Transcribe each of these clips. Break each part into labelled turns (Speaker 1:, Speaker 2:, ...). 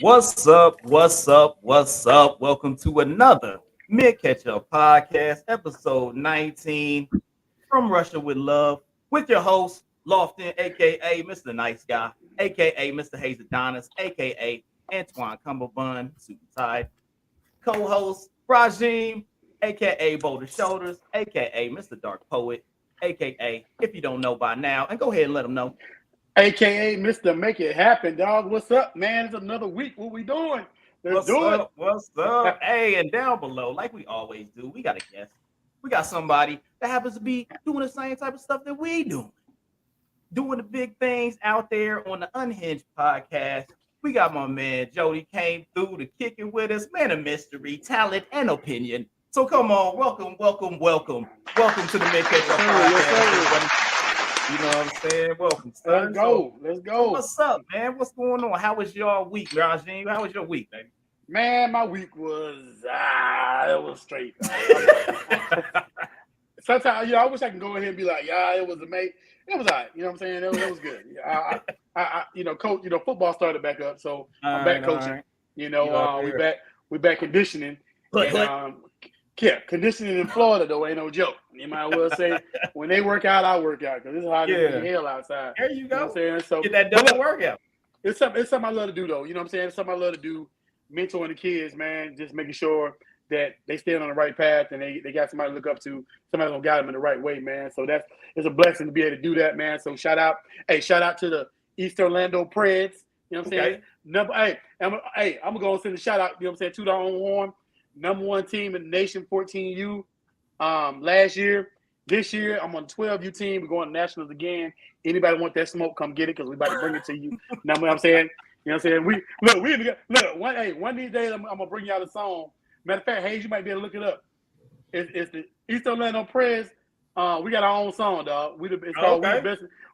Speaker 1: What's up? What's up? What's up? Welcome to another Ketchup Podcast, episode 19 from Russia with Love, with your host, Lofton, aka Mr. Nice Guy, aka Mr. Hayes Adonis, aka Antoine Cumberbund, Super Tide, co-host Rajim, aka Boulder Shoulders, aka Mr. Dark Poet, aka if you don't know by now, and go ahead and let them know.
Speaker 2: AKA Mr. Make It Happen, dog. What's up, man? It's another week. What we doing?
Speaker 1: What's up? Hey, and down below, like we always do, we got a guest. We got somebody that happens to be doing the same type of stuff that we doing the big things out there on the Unhinged Podcast. We got my man Jodi came through to kick it with us, man of mystery, talent, and opinion. So come on, welcome to the Ketchup Podcast. You know what I'm saying? Welcome, son.
Speaker 2: Let's go.
Speaker 1: What's up, man? What's going on? How was your week, Rajin? How was your week, baby?
Speaker 2: Man, my week was it was straight. Sometimes, I wish I could go ahead and be like, it was amazing. It was all right. You know what I'm saying? It was good. I coach. Football started back up, so I'm back coaching. Right. We back conditioning. Conditioning in Florida though ain't no joke. You might well say when they work out, I work out because it's hot as hell outside.
Speaker 1: There you go.
Speaker 2: You know what I'm saying? So
Speaker 1: get that double workout.
Speaker 2: It's something I love to do though. You know what I'm saying? It's something I love to do. Mentoring the kids, man. Just making sure that they stay on the right path and they got somebody to look up to. Somebody's gonna guide them in the right way, man. So it's a blessing to be able to do that, man. So shout out to the East Orlando Preds. You know what I'm saying? I'm gonna go and send a shout out. You know what I'm saying? To the own horn. Number one team in the nation, 14U last year. This year, I'm on 12U team. We're going to nationals again. Anybody want that smoke, come get it because we about to bring it to you. Know what I'm saying? You know what I'm saying? One of these days, I'm going to bring y'all a song. Matter of fact, Hayes, you might be able to look it up. It's the East Orlando Preds. We got our own song, dog. It's called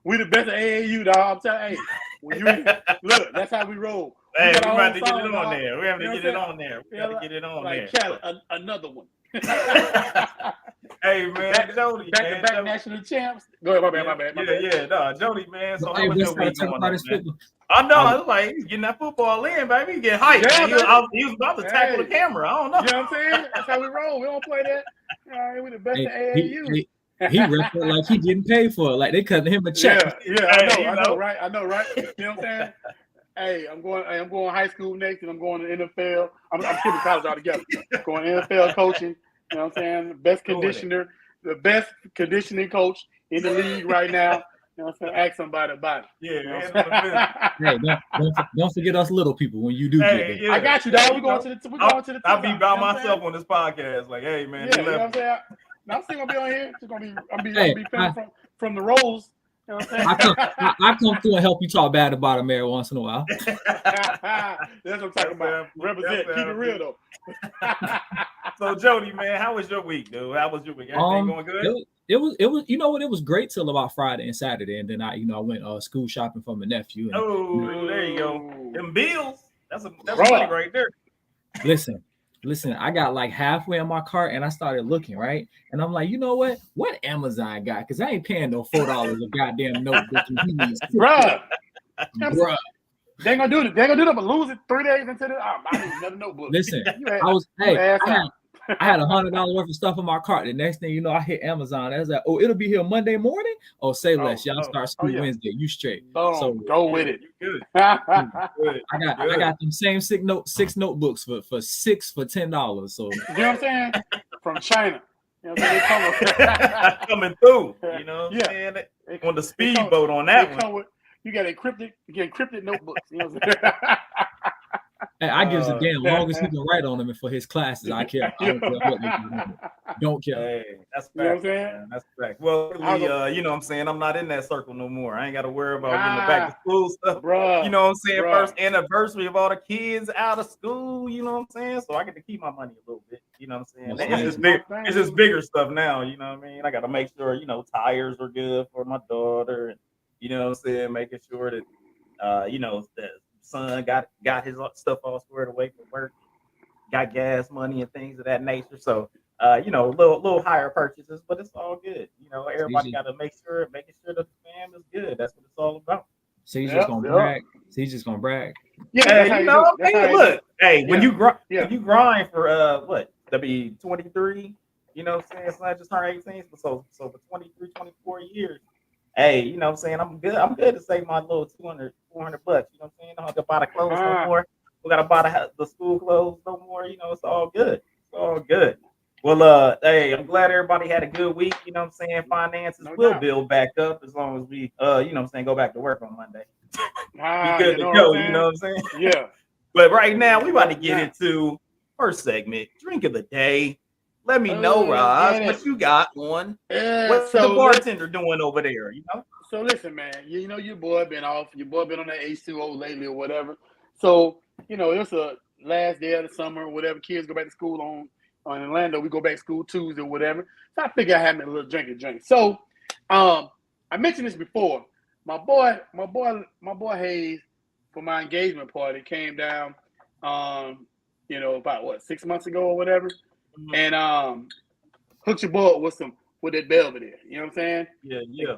Speaker 2: We the Best of AAU, dog. I'm telling you, look, that's how we roll.
Speaker 1: Hey, we about to get it on there. We have to get it on there. We got to get it on there.
Speaker 2: Another one.
Speaker 1: Hey, man, Jodi,
Speaker 2: back-to-back national champs. Go ahead, my bad.
Speaker 1: No, Jodi, man. So how was your week going on, man?
Speaker 2: Football.
Speaker 1: I know. I was like, he's getting that football in, baby. He getting hyped. Yeah, he was about to tackle the camera. I don't know.
Speaker 2: You know what I'm saying? That's how we roll. We don't play that. We're the best of AAU.
Speaker 3: He repped it like he didn't pay for it. Like they cutting him a check.
Speaker 2: I know, right? You know what I'm saying? Hey, I'm going high school next, and I'm going to NFL. I'm skipping college altogether. Going NFL coaching. You know what I'm saying? The best conditioning coach in the league right now. You know what I'm saying? Ask somebody about it.
Speaker 1: Yeah.
Speaker 3: Hey, don't forget us little people when you do get it.
Speaker 2: Yeah. I got you, dog. We're going to the
Speaker 1: I'll be by myself on this podcast. Like, hey, man.
Speaker 2: Yeah, you know what I'm saying? I'm still gonna be on here. Just gonna be filming from the roles. You know what I'm saying?
Speaker 3: I come through and help you talk bad about him every once in a while.
Speaker 2: That's what I'm talking about. Represent. Keep it real though.
Speaker 1: So Jodi, man, how was your week, dude? How was your week? Everything going good?
Speaker 3: It was. You know what? It was great till about Friday and Saturday, and then I went school shopping for my nephew.
Speaker 1: And, there you go. Them bills. That's money right there. Listen, I got like halfway in my cart and I started looking, right? And I'm like, you know what? What Amazon got? Because I ain't paying no $4 a goddamn notebook.
Speaker 2: Bruh. They ain't gonna do it. But lose it 3 days into I need another notebook.
Speaker 3: Listen, I had $100 worth of stuff in my cart. The next thing you know, I hit Amazon. I was like, it'll be here Monday morning? Oh, say less. Y'all start school Wednesday. You straight.
Speaker 2: So go with it.
Speaker 1: Good.
Speaker 3: I got them same six notebooks for $6 for $10. So
Speaker 2: you know what I'm saying? From China. You know what I'm saying?
Speaker 1: Coming through. You know what I'm saying? On the speedboat on that one.
Speaker 2: You got encrypted notebooks. You know what I'm saying?
Speaker 3: Hey, I give a damn long as he can write on them for his classes. I care. I don't care what they do. Don't care.
Speaker 1: Hey, that's fact.
Speaker 2: You know what I'm saying?
Speaker 1: That's fact. Well, you know what I'm saying? I'm not in that circle no more. I ain't got to worry about getting the back to school stuff.
Speaker 2: Bruh,
Speaker 1: you know what I'm saying? First anniversary of all the kids out of school. You know what I'm saying? So I get to keep my money a little bit. You know what I'm saying? It's just bigger stuff now. You know what I mean? I got to make sure, tires are good for my daughter. And, you know what I'm saying? Making sure that, that son got his stuff all squared away for work, got gas money and things of that nature. So, little higher purchases, but it's all good. Everybody got to making sure that the fam is good. That's what it's all about.
Speaker 3: So he's just gonna brag. So he's just gonna brag.
Speaker 1: Yeah, hey, you know what I'm saying? Look, hey, when you grind for what? That'd be 23. You know what I'm saying? It's not just turned 18, but so for 23, 24 years. Hey, you know what I'm saying? I'm good to save my little $200 bucks. You know what I'm saying? I don't have to buy the clothes no more. We gotta buy the school clothes no more. You know, it's all good. It's all good. Well, hey, I'm glad everybody had a good week. You know what I'm saying? Finances will build back up as long as we, you know what I'm saying, go back to work on Monday. Be good to go. You know what I'm saying?
Speaker 2: Yeah.
Speaker 1: But right now, we about to get into first segment, drink of the day. Let me know, Roz, what you got on. What's the bartender doing over there? You know.
Speaker 2: So listen, man. You know your boy been off. Your boy been on that H2O lately or whatever. So you know it's a last day of the summer or whatever. Kids go back to school on Orlando. We go back to school Tuesday or whatever. So I figure I have me a little drink. So I mentioned this before. My boy Hayes for my engagement party came down. You know, about 6 months ago or whatever. And hooked your boy with that Belvedere. You know what I'm saying?
Speaker 1: Yeah.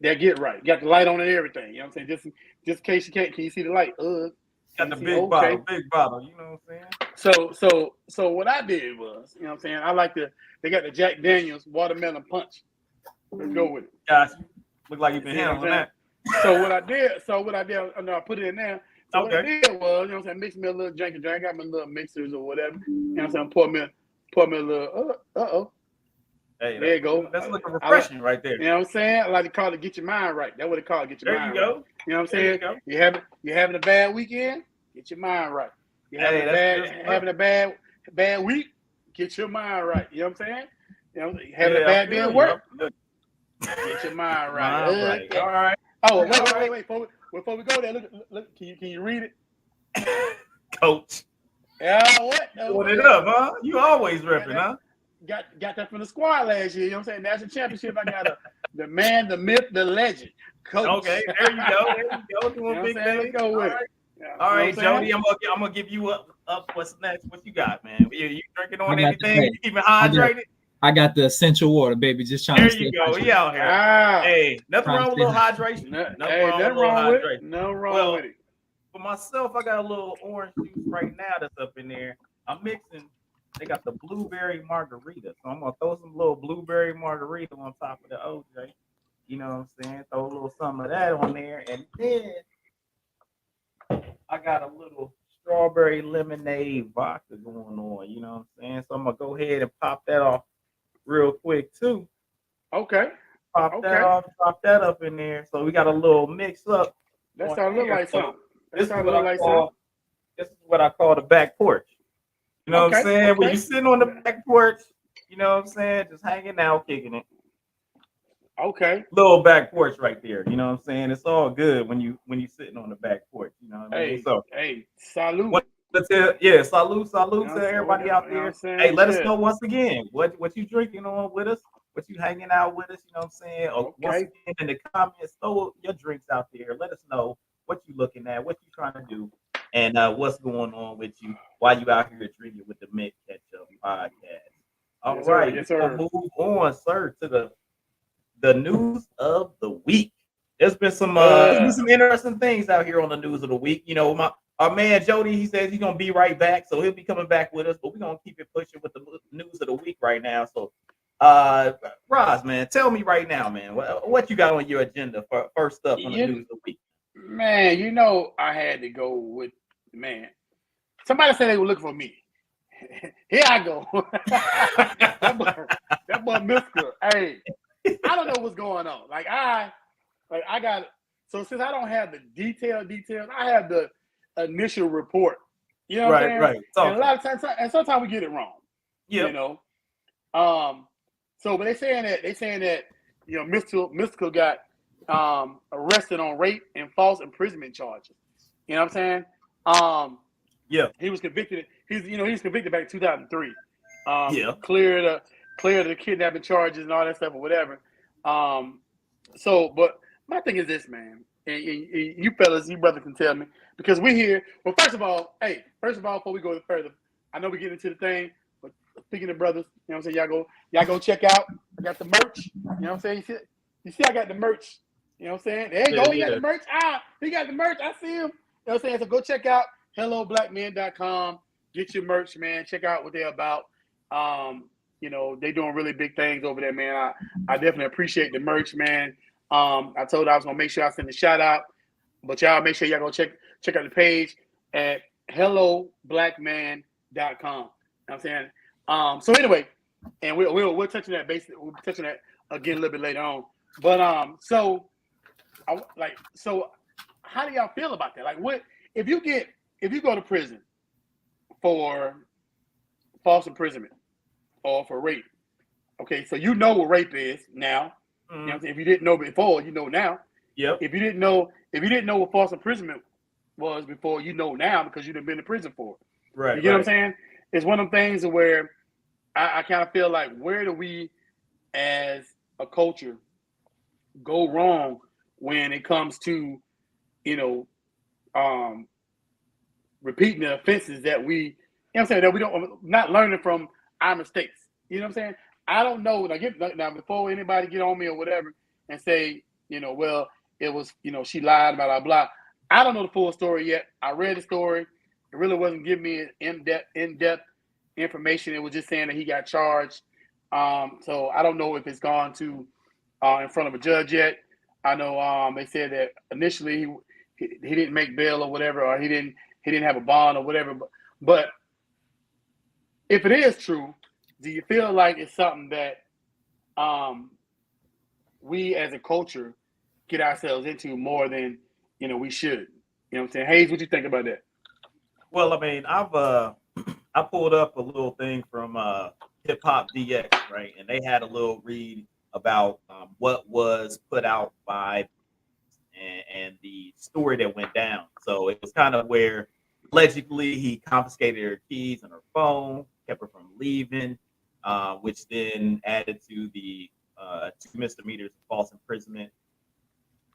Speaker 2: That get right. Got the light on and everything. You know what I'm saying? Just in case you can't. Can you see the light?
Speaker 1: Got the big bottle. You know what I'm
Speaker 2: saying? So what I did was, you know what I'm saying? I like they got the Jack Daniels watermelon punch. Let's go with it.
Speaker 1: Gosh, look like you've been handling that.
Speaker 2: So what I did, I put it in there. So what I did was, you know what I'm saying, mix me a little drink. I got my little mixers or whatever. You know what I'm saying? Pour me a little,
Speaker 1: Hey,
Speaker 2: there you go.
Speaker 1: That's looking refreshing right there.
Speaker 2: You know what I'm saying? I like to call it get your mind right. That's what it called, get your mind right. There you go. You know what I'm saying? You're having a bad weekend, get your mind right. You're having a bad week, get your mind right. You know what I'm saying? You know, having a bad day at work, get your mind right.
Speaker 1: All right.
Speaker 2: Oh, wait. Before we go there, look. Can you read it?
Speaker 1: Coach.
Speaker 2: Yeah, what?
Speaker 1: Put it up, huh? You always repping, huh?
Speaker 2: Got that from the squad last year. You know what I'm saying? National championship. I got the man, the myth, the legend, Coach.
Speaker 1: Okay, there you go. Doing big things.
Speaker 2: Let's go with it.
Speaker 1: All right, Jodi. I'm gonna give you up. What's next? What you got, man? You drinking on anything? You keeping hydrated?
Speaker 3: I got the essential water, baby. Just trying to stay
Speaker 1: hydrated. He out here. Hey, nothing wrong with a little hydration. Nothing wrong with it. For myself, I got a little orange juice right now that's up in there. I'm mixing. They got the blueberry margarita, so I'm gonna throw some little blueberry margarita on top of the OJ. You know what I'm saying? Throw a little some of that on there, and then I got a little strawberry lemonade vodka going on. You know what I'm saying? So I'm gonna go ahead and pop that off real quick too.
Speaker 2: Okay.
Speaker 1: Pop that off, drop that up in there. So we got a little mix up.
Speaker 2: That sounds a little like something.
Speaker 1: This is what I call the back porch. You know what I'm saying? When you're sitting on the back porch, you know what I'm saying? Just hanging out, kicking it.
Speaker 2: Okay.
Speaker 1: Little back porch right there. You know what I'm saying? It's all good when you're sitting on the back porch. You know what I mean? So
Speaker 2: salute.
Speaker 1: Salute to everybody out there. Hey, let us know once again what you drinking on with us, what you hanging out with us. You know what I'm saying? Or once again in the comments, throw your drinks out there. Let us know what you looking at, what you trying to do, and what's going on with you while you out here drinking with the Mint Ketchup Podcast. All right, we'll move on, sir, to the news of the week. There's been some interesting things out here on the news of the week. You know, our man Jodi, he says he's gonna be right back, so he'll be coming back with us. But we're gonna keep it pushing with the news of the week right now. So, Roz, man, tell me right now, man, what you got on your agenda for first up on the news of the week?
Speaker 2: Man, you know, I had to go with somebody said they were looking for me. Here I go. that boy Mister. Hey, I don't know what's going on. I got. So since I don't have the details, I have the initial report. You know what I'm saying? Right. And a lot of times, and sometimes we get it wrong. Yeah. You know. So, but they saying that you know, Mystical got arrested on rape and false imprisonment charges. You know what I'm saying?
Speaker 1: Yeah.
Speaker 2: He was convicted. He was convicted back in 2003. Cleared the kidnapping charges and all that stuff or whatever. So, but my thing is this, man, and you fellas, you brothers can tell me, because we're here. Well, first of all, before we go further, I know we get into the thing, but speaking of brothers, you know what I'm saying, y'all go check out. I got the merch. You know what I'm saying? You see I got the merch. You know what I'm saying? There you go. He got the merch. He got the merch. I see him. know what I'm saying? So go check out helloblackmen.com. Get your merch, man. Check out what they're about. You know, they're doing really big things over there, man. I definitely appreciate the merch, man. I told I was gonna make sure I send a shout out, but y'all make sure y'all go check out the page at helloblackman.com. You know what I'm saying? So anyway, and we'll touch on that we'll touch on that again a little bit later on. But so how do y'all feel about that? Like, what if you go to prison for false imprisonment or for rape? Okay, so you know what rape is now. You know what I'm saying? If you didn't know before, you know now.
Speaker 1: Yep.
Speaker 2: If you didn't know what false imprisonment was before, you know now because you've been in prison for it.
Speaker 1: Right.
Speaker 2: You get what I'm saying? It's one of them things where I kind of feel like, where do we as a culture go wrong when it comes to, you know, repeating the offenses that we, you know what I'm saying, that we don't, not learning from our mistakes. You know what I'm saying? I don't know. Now, before anybody get on me or whatever and say, you know, well, it was, you know, she lied, blah, blah, blah. I don't know the full story yet. I read the story. It really wasn't giving me in-depth information. It was just saying that he got charged. So I don't know if it's gone to in front of a judge yet. I know they said that initially he didn't make bail or whatever, or he didn't have a bond or whatever. But if it is true, do you feel like it's something that we as a culture get ourselves into more than, you know, we should? You know what I'm saying? Hayes, what you think about that?
Speaker 1: Well, I mean, I pulled up a little thing from Hip Hop DX, right? And they had a little read about what was put out by and the story that went down. So it was kind of where allegedly he confiscated her keys and her phone, kept her from leaving, which then added to the 2 misdemeanors of false imprisonment.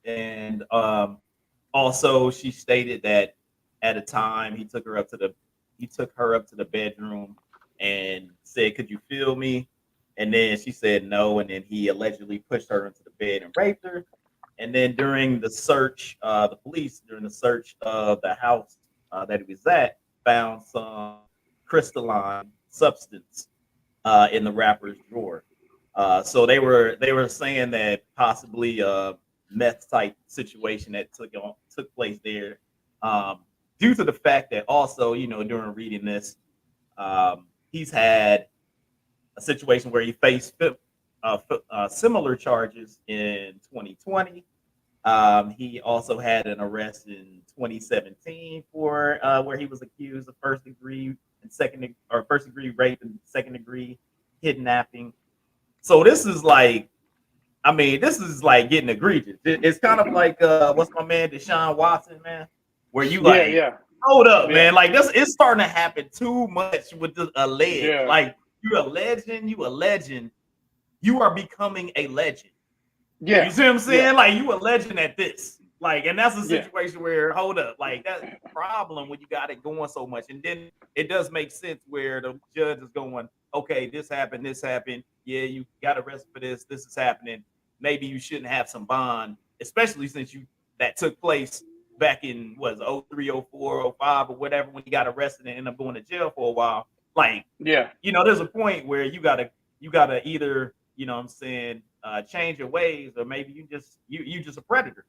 Speaker 1: And also she stated that at a time he took her up to the bedroom and said, "Could you feel me?" And then she said no, and then he allegedly pushed her into the bed and raped her. And then during the search, the police, during the search of the house that he was at, found some crystalline substance in the rapper's drawer. So they were saying that possibly a meth type situation that took place there, due to the fact that also, you know, during reading this, he's had a situation where he faced similar charges in 2020. He also had an arrest in 2017 for where he was accused of first degree rape and second degree kidnapping. So this is like, I mean, this is like getting egregious. It's kind of like what's my man Deshaun Watson, man, where you like, hold up, man, like this is starting to happen too much with the alleged. Like you're a legend, you are becoming a legend. Yeah, you see what I'm saying? Yeah. Like you a legend at this. Like, and that's a situation where, hold up, like that's a problem when you got it going so much. And then it does make sense where the judge is going, okay, this happened. Yeah, you got arrested for this. This is happening. Maybe you shouldn't have some bond, especially since that took place back in 03, 04, 05 or whatever, when you got arrested and ended up going to jail for a while. Like, you know, there's a point where you gotta either, you know what I'm saying, change your ways, or maybe you just a predator.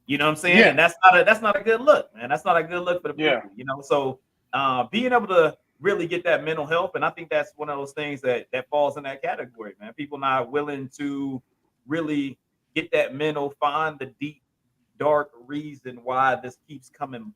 Speaker 1: You know what I'm saying? And that's not a good look, man. That's not a good look for the people, you know. So being able to really get that mental health, and I think that's one of those things that falls in that category, man. People not willing to really get that mental, find the deep, dark reason why this keeps coming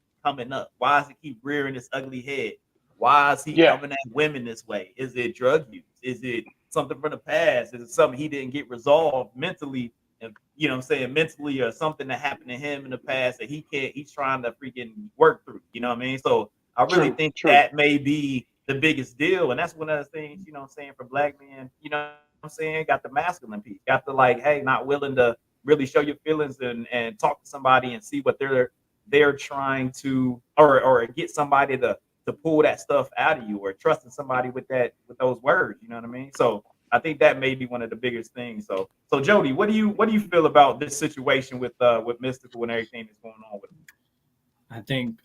Speaker 1: up. Why does it keep rearing its ugly head? Why is he coming at women this way? Is it drug use? Is it something from the past? Is it something he didn't get resolved mentally? And, you know what I'm saying, mentally, or something that happened to him in the past that he's trying to freaking work through. You know what I mean? So I really think that may be the biggest deal. And that's one of the things, you know what I'm saying, for black men, you know what I'm saying, got the masculine piece, got the like, hey, not willing to really show your feelings and talk to somebody and see what they're trying to, or get somebody to pull that stuff out of you, or trusting somebody with those words. You know what I mean? So I think that may be one of the biggest things. So Jodi, what do you feel about this situation with Mystical and everything that's going on with him?
Speaker 3: I think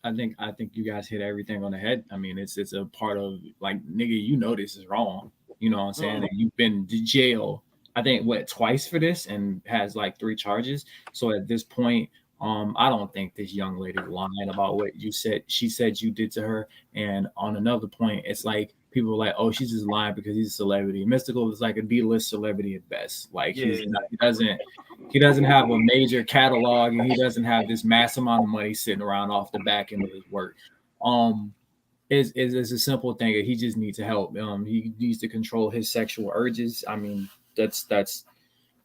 Speaker 3: you guys hit everything on the head. I mean, it's a part of like, nigga, you know this is wrong. You know what I'm saying? And you've been to jail, I think, twice for this, and has like 3 charges. So at this point, I don't think this young lady lying about what you said. She said you did to her. And on another point, it's like people are like, oh, she's just lying because he's a celebrity. Mystical is like a D-list celebrity at best. Like he doesn't have a major catalog, and he doesn't have this mass amount of money sitting around off the back end of his work. Is a simple thing that he just needs to help. He needs to control his sexual urges. I mean, that's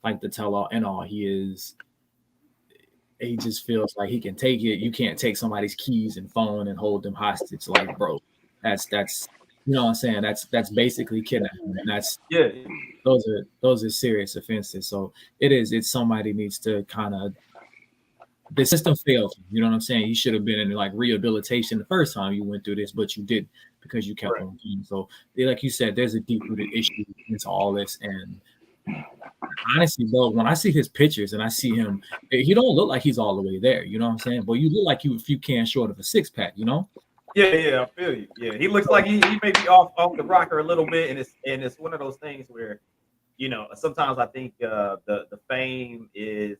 Speaker 3: like the tell all and all. He just feels like he can take it. You can't take somebody's keys and phone and hold them hostage. Like, bro, that's you know what I'm saying? That's basically kidnapping. And that's those are serious offenses. So it's somebody needs to kind of, the system failed. You know what I'm saying? You should have been in like rehabilitation the first time you went through this, but you didn't because you kept on doing. So like you said, there's a deep-rooted issue into all this. And honestly, bro, when I see his pictures and I see him, he don't look like he's all the way there. You know what I'm saying? But you look like you a few cans short of a 6-pack, you know?
Speaker 1: Yeah, I feel you. Yeah, he looks like he may be off the rocker a little bit, and it's one of those things where, you know, sometimes I think the fame it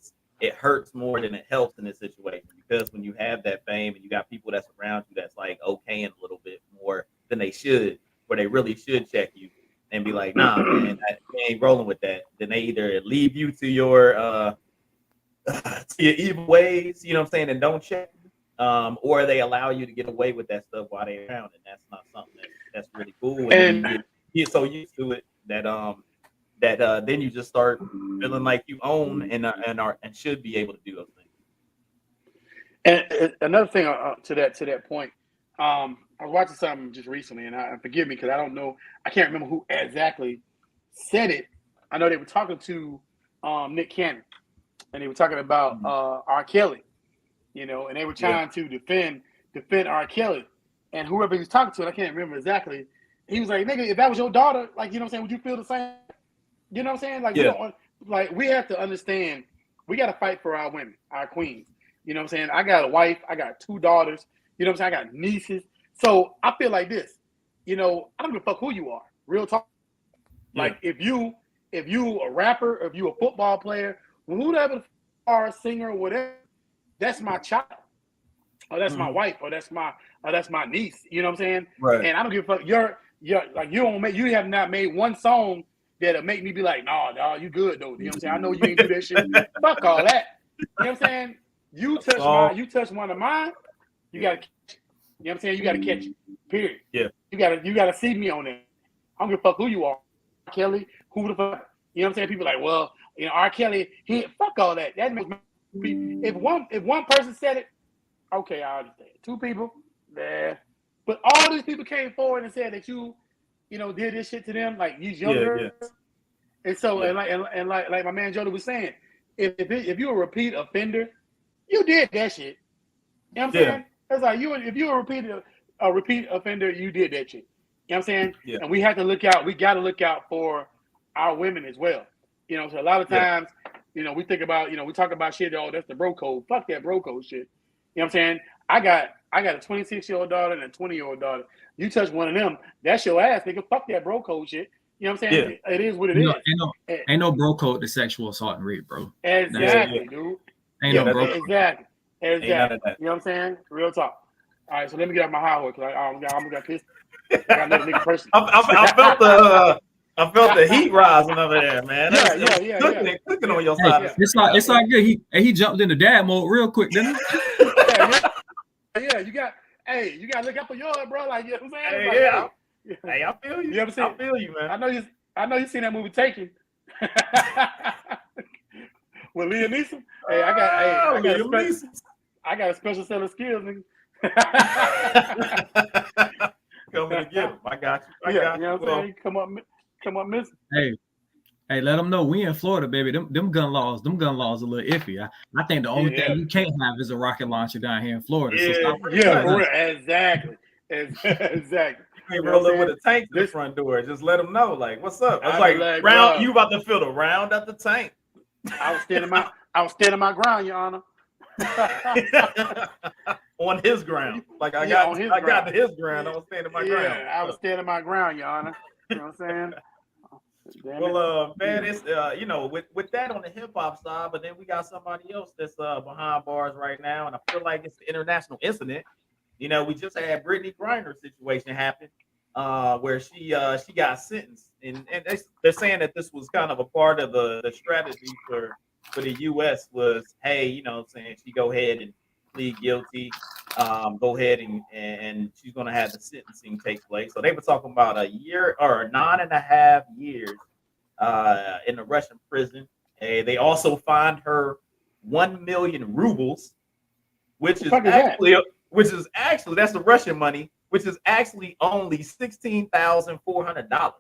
Speaker 1: hurts more than it helps in this situation, because when you have that fame and you got people that's around you that's like okaying a little bit more than they should, where they really should check you and be like, nah, man, I ain't rolling with that. Then they either leave you to your evil ways, you know what I'm saying, and don't check. Or they allow you to get away with that stuff while they're around, and that's not something that's really cool. And you get so used to it that then you just start feeling like you own and should be able to do those things.
Speaker 2: And another thing to that point, I was watching something just recently, and forgive me because I don't know, I can't remember who exactly said it. I know they were talking to Nick Cannon, and they were talking about R. Kelly. You know, and they were trying to defend R. Kelly. And whoever he was talking to, I can't remember exactly, he was like, nigga, if that was your daughter, like, you know what I'm saying, would you feel the same? You know what I'm saying? Like, we have to understand, we got to fight for our women, our queens. You know what I'm saying? I got a wife, I got 2 daughters, you know what I'm saying? I got nieces. So I feel like this, you know, I don't give a fuck who you are. Real talk. Yeah. Like, if you a rapper, if you a football player, whoever are a singer or whatever, that's my child, or that's my wife, or that's my niece. You know what I'm saying?
Speaker 1: Right.
Speaker 2: And I don't give a fuck. You're like, you have not made one song that'll make me be like, nah, dog, you good though. You know what I'm saying? I know you ain't do that shit. Fuck all that. You know what I'm saying? You touch one of mine, you gotta catch it. You know what I'm saying? You gotta catch it. Period.
Speaker 1: Yeah. You
Speaker 2: gotta see me on that. I don't give a fuck who you are. R. Kelly, who the fuck? You know what I'm saying? People are like, well, you know, R. Kelly, fuck all that. That makes me. If one person said it, okay, I understand. 2 people, but all these people came forward and said that you know, did this shit to them, like these young girls. And so, and like my man Jodi was saying, if you're a repeat offender, you did that shit. You know what I'm saying? It's like if you're a repeat offender, you did that shit. You know what I'm saying? Yeah. And we have to look out. We got to look out for our women as well. You know, so a lot of times. You know, we think about, you know, we talk about shit, oh, that's the bro code. Fuck that bro code shit. You know what I'm saying? I got a 26-year-old daughter and a 20-year-old daughter. You touch one of them, that's your ass, nigga. Fuck that bro code shit. You know what I'm saying? Yeah. It is what it is.
Speaker 3: Ain't no bro code to sexual assault and rape, bro.
Speaker 2: Exactly, dude.
Speaker 3: Ain't no bro code.
Speaker 2: Exactly. You know what I'm saying? Real talk. All right, so let me get out my high horse because I'm gonna pissed. I got another nigga person.
Speaker 1: I felt the heat rising over there, man.
Speaker 2: Yeah.
Speaker 1: Cooking on your side.
Speaker 3: It's like good. He jumped into dad mode real quick, didn't he?
Speaker 2: Yeah, you gotta look out for yours, bro. Like, you know what I'm saying?
Speaker 1: Hey, I feel you.
Speaker 2: You ever seen?
Speaker 1: I feel you, man.
Speaker 2: I know you seen that movie Taken. With Liam Neeson. Hey, I got a special set of skills, nigga.
Speaker 1: Coming to get him. I got you.
Speaker 2: You know what I'm saying? Come up missing.
Speaker 3: Hey, let them know we in Florida, baby. Them gun laws a little iffy. I think the only thing you can't have is a rocket launcher down here in Florida.
Speaker 2: Exactly.
Speaker 1: You ain't rolling with a tank in the front door. Just let them know, like, what's up? It's like round. You about to fill the round at the tank.
Speaker 2: I was standing my ground, Your Honor.
Speaker 1: on his ground. Like I
Speaker 2: Yeah,
Speaker 1: got to his ground. I was standing my ground.
Speaker 2: Yeah, I was standing my ground, Your Honor. You know what I'm saying?
Speaker 1: Well, man, it's with that on the hip hop side, but then we got somebody else that's behind bars right now, and I feel like it's the international incident. You know, we just had Brittany Griner situation happen, where she got sentenced, and they're saying that this was kind of a part of the strategy for the U.S. was, hey, you know what I'm saying, she go ahead and plead guilty, go ahead and she's going to have the sentencing take place. So they were talking about a year or 9.5 years in the Russian prison. They also fined her 1 million rubles, which is actually that's the Russian money, which is actually only $16,400.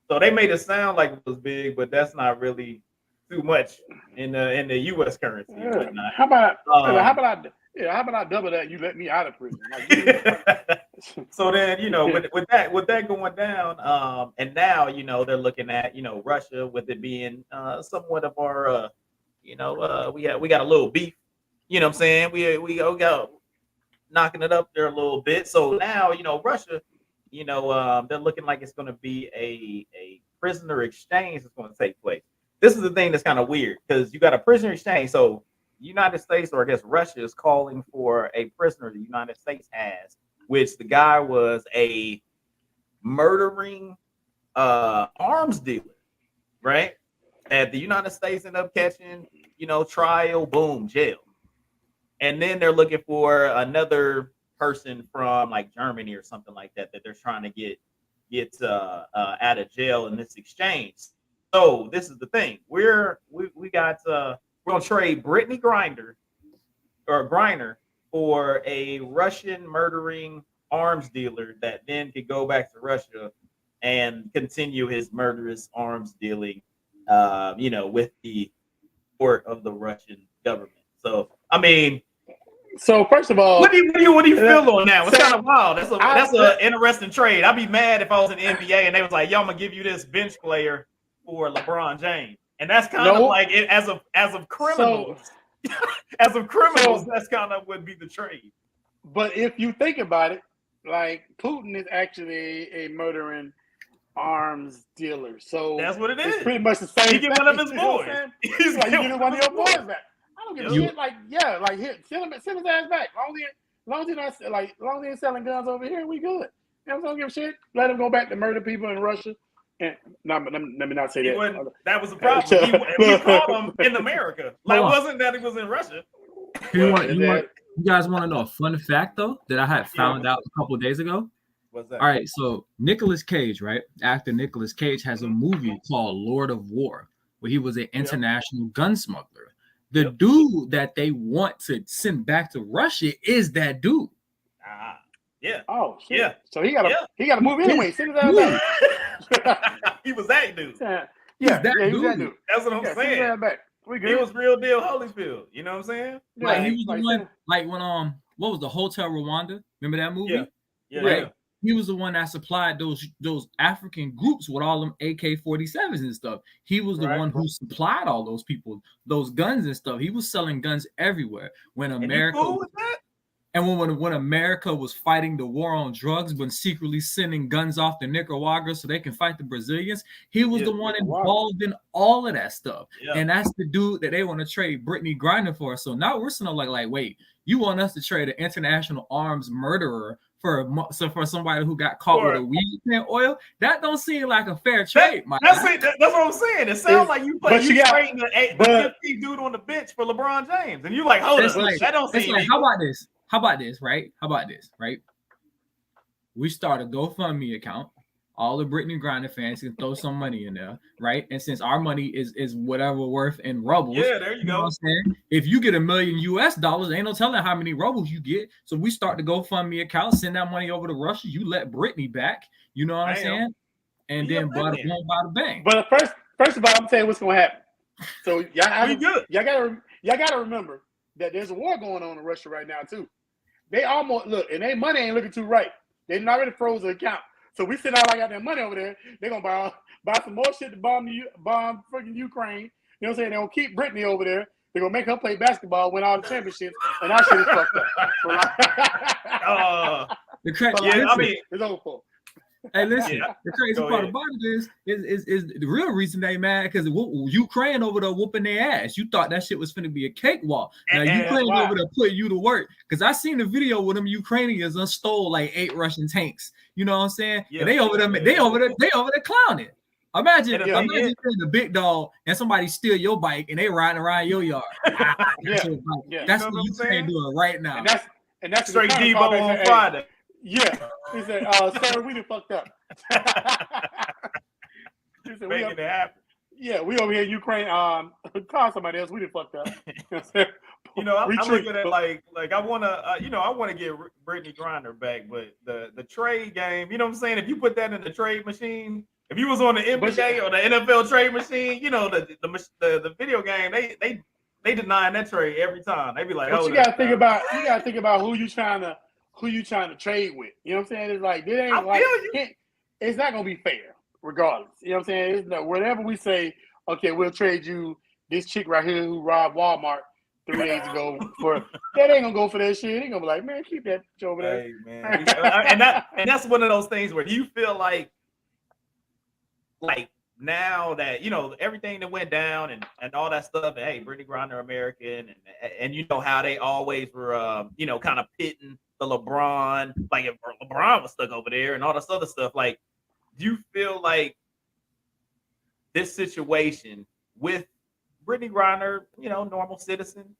Speaker 1: So they made it sound like it was big, but that's not really too much in the U.S. currency.
Speaker 2: Yeah. How about I double that? You let me out of prison.
Speaker 1: So then, you know, with that going down, and now, you know, they're looking at, you know, Russia, with it being somewhat of our, we got a little beef. You know what I'm saying? We got knocking it up there a little bit. So now, you know, Russia, you know, they're looking like it's going to be a prisoner exchange that's going to take place. This is the thing that's kind of weird, because you got a prisoner exchange. So United States, or I guess Russia, is calling for a prisoner the United States has, which the guy was a murdering arms dealer, right? That the United States ended up catching, you know, trial, boom, jail. And then they're looking for another person from like Germany or something like that they're trying to get out of jail in this exchange. So this is the thing. We're gonna trade Brittany Griner for a Russian murdering arms dealer that then could go back to Russia and continue his murderous arms dealing, you know, with the support of the Russian government. So I mean,
Speaker 2: so first of all,
Speaker 1: what do you feel on that? It's kind of wild. That's an interesting trade. I'd be mad if I was in the NBA and they was like, "Yo, I'm gonna give you this bench player for LeBron James," and that's kind of like it, as of criminals. As of criminals, that's kind of would be the trade.
Speaker 2: But if you think about it, like Putin is actually a murdering arms dealer, so
Speaker 1: that's what it is.
Speaker 2: It's pretty much the same.
Speaker 1: He get one of his boys.
Speaker 2: He's like, you get one of your boys back. I don't give a shit. Like, yeah, like send his ass back. Long as he ain't selling guns over here, we good. You know, I don't give a shit. Let him go back to murder people in Russia. And let me not say that.
Speaker 1: That was the problem. We caught him in America. Like, wasn't that he was in Russia?
Speaker 3: You guys want to know a fun fact though that I had found out a couple of days ago?
Speaker 1: What's that?
Speaker 3: All right, so Nicolas Cage, right? Actor Nicolas Cage has a movie called Lord of War, where he was an international gun smuggler. The dude that they want to send back to Russia is that dude.
Speaker 1: Yeah.
Speaker 2: Oh shit.
Speaker 1: Yeah.
Speaker 2: So he got a move anyway. Send his ass back.
Speaker 1: He was that dude.
Speaker 2: He was that dude.
Speaker 1: That's what I'm saying.
Speaker 2: Send his ass back.
Speaker 1: He was real deal Holyfield. You know what I'm saying?
Speaker 3: Like he was the one. Like when what was the Hotel Rwanda? Remember that movie?
Speaker 1: Yeah.
Speaker 3: Right? Yeah. He was the one that supplied those African groups with all them AK-47s and stuff. He was the one who supplied all those people those guns and stuff. He was selling guns everywhere. When America when America was fighting the war on drugs, but secretly sending guns off to Nicaragua so they can fight the Brazilians, he was the one involved in all of that stuff. Yeah. And that's the dude that they want to trade Brittany Griner for. So now we're sort of like, wait, you want us to trade an international arms murderer for somebody who got caught with a weed plant oil? That don't seem like a fair trade,
Speaker 1: that's what I'm saying. It sounds like you trading the dude on the bench for LeBron James, and you like, hold up, that don't seem.
Speaker 3: Like, how about this, right? We start a GoFundMe account. All the Brittany Griner fans can throw some money in there, right? And since our money is whatever worth in rubles,
Speaker 1: there you go.
Speaker 3: What I'm saying? If you get $1 million US, ain't no telling how many rubles you get. So we start the GoFundMe account, send that money over to Russia. You let Brittany back. You know what I'm saying? And then bada bang.
Speaker 2: But first of all, I'm telling you what's gonna happen. So y'all gotta remember that there's a war going on in Russia right now too. They almost look, and their money ain't looking too right. They already froze the account. So we send out like got that money over there. They're gonna buy some more shit to bomb freaking Ukraine. You know what I'm saying? They're gonna keep Brittany over there. They're gonna make her play basketball, win all the championships, and that shit is fucked up.
Speaker 1: It's
Speaker 2: over for.
Speaker 3: Hey, listen. The crazy part about it is the real reason they mad because Ukraine over there whooping their ass. You thought that shit was finna be a cakewalk. Now Ukraine over there putting you to work because I seen the video with them Ukrainians stole like 8 Russian tanks. You know what I'm saying? Yeah, and they over there clowning. Imagine being the big dog and somebody steal your bike and they riding around your yard. That's what Ukraine doing right now.
Speaker 2: And that's
Speaker 1: straight Debo on Friday.
Speaker 2: Yeah, he said, "Sir, we done fucked up." He said,
Speaker 1: "Making it happen."
Speaker 2: Yeah, we over here in Ukraine. Call somebody else. We done fucked up.
Speaker 1: I'm looking at like I wanna get Brittany Griner back, but the trade game. You know what I'm saying? If you put that in the trade machine, if you was on the NBA or the NFL trade machine, the video game, they denying that trade every time. They be like,
Speaker 2: but you gotta think about who you trying to trade with. You know what I'm saying? It's like it's not gonna be fair, regardless. You know what I'm saying? It's whenever we say, okay, we'll trade you this chick right here who robbed Walmart 3 days ago for that ain't gonna go for that shit. They gonna be like, man, keep that bitch over there.
Speaker 1: Hey, man. and that's one of those things where you feel like now that everything that went down and all that stuff, and hey, Brittany Griner American, and you know how they always were kind of pitting the LeBron, like if LeBron was stuck over there and all this other stuff. Like, do you feel like this situation with Brittany Griner, normal citizen,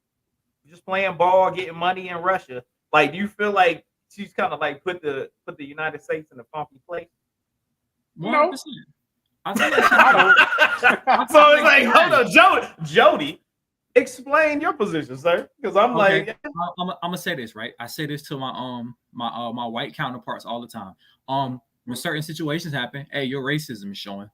Speaker 1: just playing ball, getting money in Russia, like, do you feel like she's kind of like put the United States in a funky place?
Speaker 3: 100%.
Speaker 1: So it's like, hold on, Jodi, explain your position, sir. Because I'm
Speaker 3: gonna say this, right? I say this to my my white counterparts all the time. When certain situations happen, hey, your racism is showing.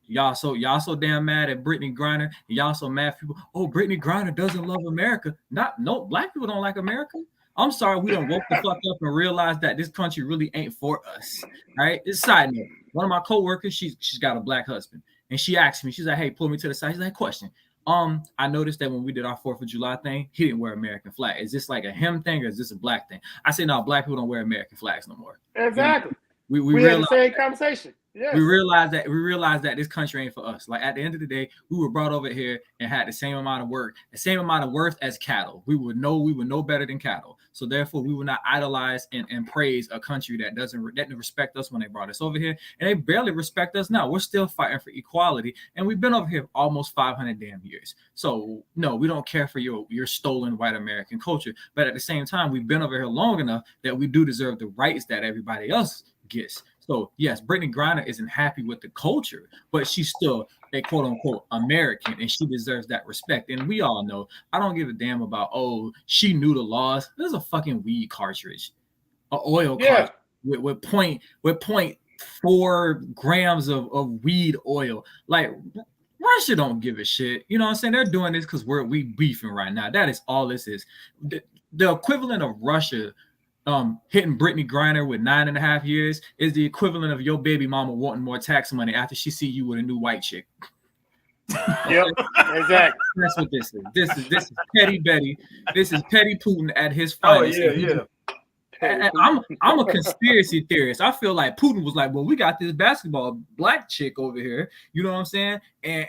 Speaker 3: Y'all so damn mad at Brittany Griner. Y'all so mad at people. Oh, Brittany Griner doesn't love America. No, black people don't like America. I'm sorry, we done woke the fuck up and realized that this country really ain't for us. Right? This side note. One of my coworkers, she's got a black husband, and she asked me, she's like, "Hey, pull me to the side." She's like, "Question. I noticed that when we did our 4th of July thing, he didn't wear American flag. Is this like a him thing or is this a black thing?" I said, "No, black people don't wear American flags no more."
Speaker 2: Exactly.
Speaker 3: We
Speaker 2: had the same conversation. Yeah.
Speaker 3: We realized that this country ain't for us. Like, at the end of the day, we were brought over here and had the same amount of work, the same amount of worth as cattle. We would know better than cattle. So therefore, we will not idolize and praise a country that didn't respect us when they brought us over here, and they barely respect us now. We're still fighting for equality, and we've been over here almost 500 damn years. So no, we don't care for your stolen white American culture. But at the same time, we've been over here long enough that we do deserve the rights that everybody else gets. So yes, Brittany Griner isn't happy with the culture, but she's still a quote unquote American, and she deserves that respect. And we all know, I don't give a damn about, oh, she knew the laws. This is a fucking weed cartridge, an oil cartridge with 0.4 grams of weed oil. Like, Russia don't give a shit. You know what I'm saying? They're doing this because we beefing right now. That is all this is. The equivalent of Russia hitting Brittany Griner with 9.5 years is the equivalent of your baby mama wanting more tax money after she see you with a new white chick.
Speaker 2: Yep, exactly.
Speaker 3: That's what this is. This is petty Betty. This is petty Putin at his finest.
Speaker 1: Oh yeah.
Speaker 3: And I'm a conspiracy theorist. I feel like Putin was like, well, we got this basketball black chick over here. You know what I'm saying? And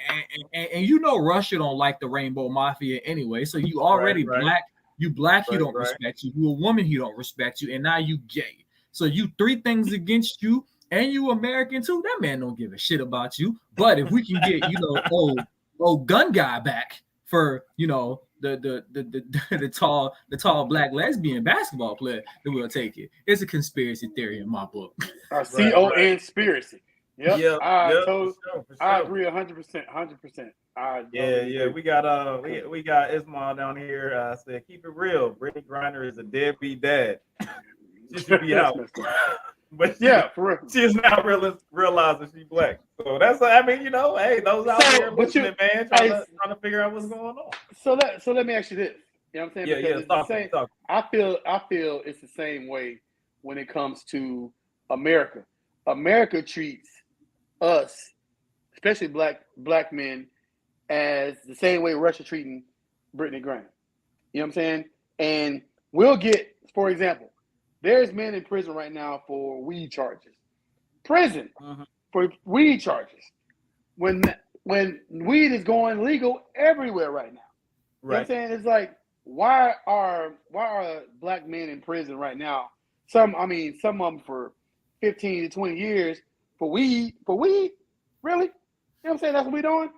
Speaker 3: Russia don't like the Rainbow Mafia anyway. So you already
Speaker 1: right.
Speaker 3: black. You black, he don't respect you. You a woman, he don't respect you. And now you gay. So you 3 things against you, and you American too. That man don't give a shit about you. But if we can get, old gun guy back for, the tall black lesbian basketball player, then we'll take it. It's a conspiracy theory in my book.
Speaker 2: CON conspiracy. Yep.
Speaker 1: For sure.
Speaker 2: I agree 100%. 100%.
Speaker 1: We got Ismail down here. Said, keep it real. Brittany Griner is a deadbeat dad. She should be out. But
Speaker 2: for real.
Speaker 1: She is now realizing she's black. So that's, hey, those out there listening, man, trying to figure out what's going on.
Speaker 2: So let me ask you this. You know what I'm saying?
Speaker 1: Talk.
Speaker 2: I feel it's the same way when it comes to America. America treats us, especially black men, as the same way Russia treating Brittany Griner. You know what I'm saying? And we'll get, for example, there's men in prison right now for weed charges. Prison for weed charges. When weed is going legal everywhere right now. You know what I'm saying? It's like, why are black men in prison right now? Some of them for 15 to 20 years for weed. Really? You know what I'm saying? That's what we're doing?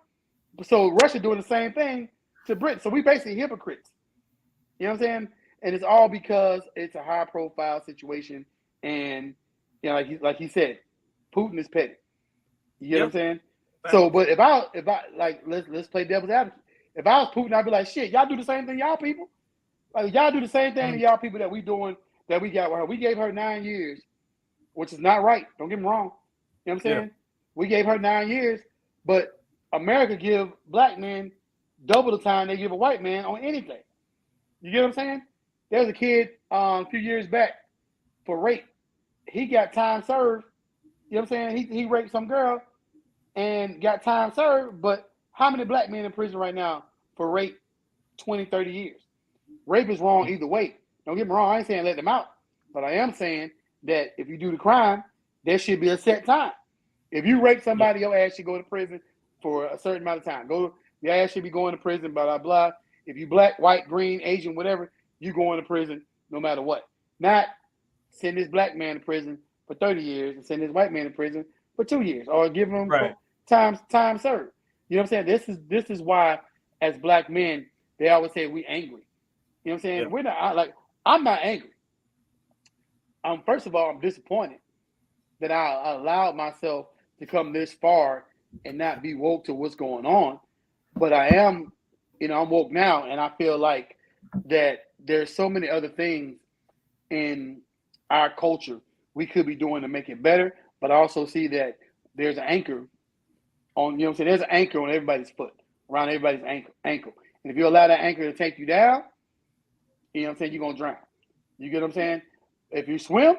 Speaker 2: So Russia doing the same thing to Britain. So we basically hypocrites. You know what I'm saying? And it's all because it's a high profile situation. And like he said, Putin is petty. You know what I'm saying? So, but if I like, let's play devil's advocate. If I was Putin, I'd be like, shit, y'all do the same thing, y'all people. Like, y'all do the same thing to y'all people that we doing, that we got with her. We gave her 9 years, which is not right. Don't get me wrong. You know what I'm saying? Yeah. We gave her 9 years, but America give black men double the time they give a white man on anything. You get what I'm saying? There's a kid a few years back for rape. He got time served. You know what I'm saying? He raped some girl and got time served, but how many black men in prison right now for rape 20, 30 years? Rape is wrong either way. Don't get me wrong. I ain't saying let them out, but I am saying that if you do the crime, there should be a set time. If you rape somebody, your ass should go to prison for a certain amount of time. Your ass should be going to prison, blah, blah, blah. If you black, white, green, Asian, whatever, you going to prison no matter what. Not send this black man to prison for 30 years and send this white man to prison for 2 years, or give them time served. You know what I'm saying? This is why, as black men, they always say we angry. You know what I'm saying? Yeah. We're not I'm not angry. First of all, I'm disappointed that I allowed myself to come this far and not be woke to what's going on. But I am, I'm woke now, and I feel like that there's so many other things in our culture we could be doing to make it better. But I also see that there's an anchor on, you know what I'm saying? There's an anchor on everybody's foot, around everybody's ankle. And if you allow that anchor to take you down, you know what I'm saying, you're going to drown. You get what I'm saying? If you swim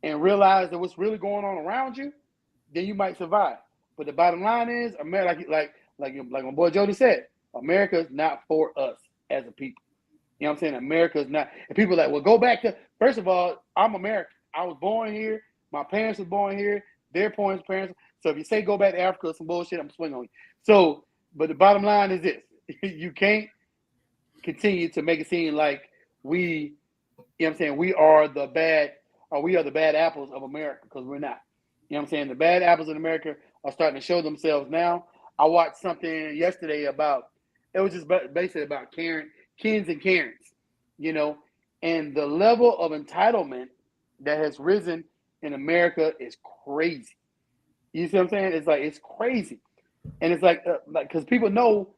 Speaker 2: and realize that what's really going on around you, then you might survive. But the bottom line is, America, like my boy Jodi said, America's not for us as a people. You know what I'm saying? America's not. And people are like, well, go back to, first of all, I'm American. I was born here. My parents were born here. Their parents. So if you say go back to Africa or some bullshit, I'm swinging on you. So, but the bottom line is this. You can't continue to make it seem like we, you know what I'm saying, we are the bad apples of America, because we're not. You know what I'm saying? The bad apples in America are starting to show themselves now. I watched something yesterday about, it was just basically about Kens and Karens, and the level of entitlement that has risen in America is crazy. You see what I'm saying? It's like, it's crazy. And it's like because people know,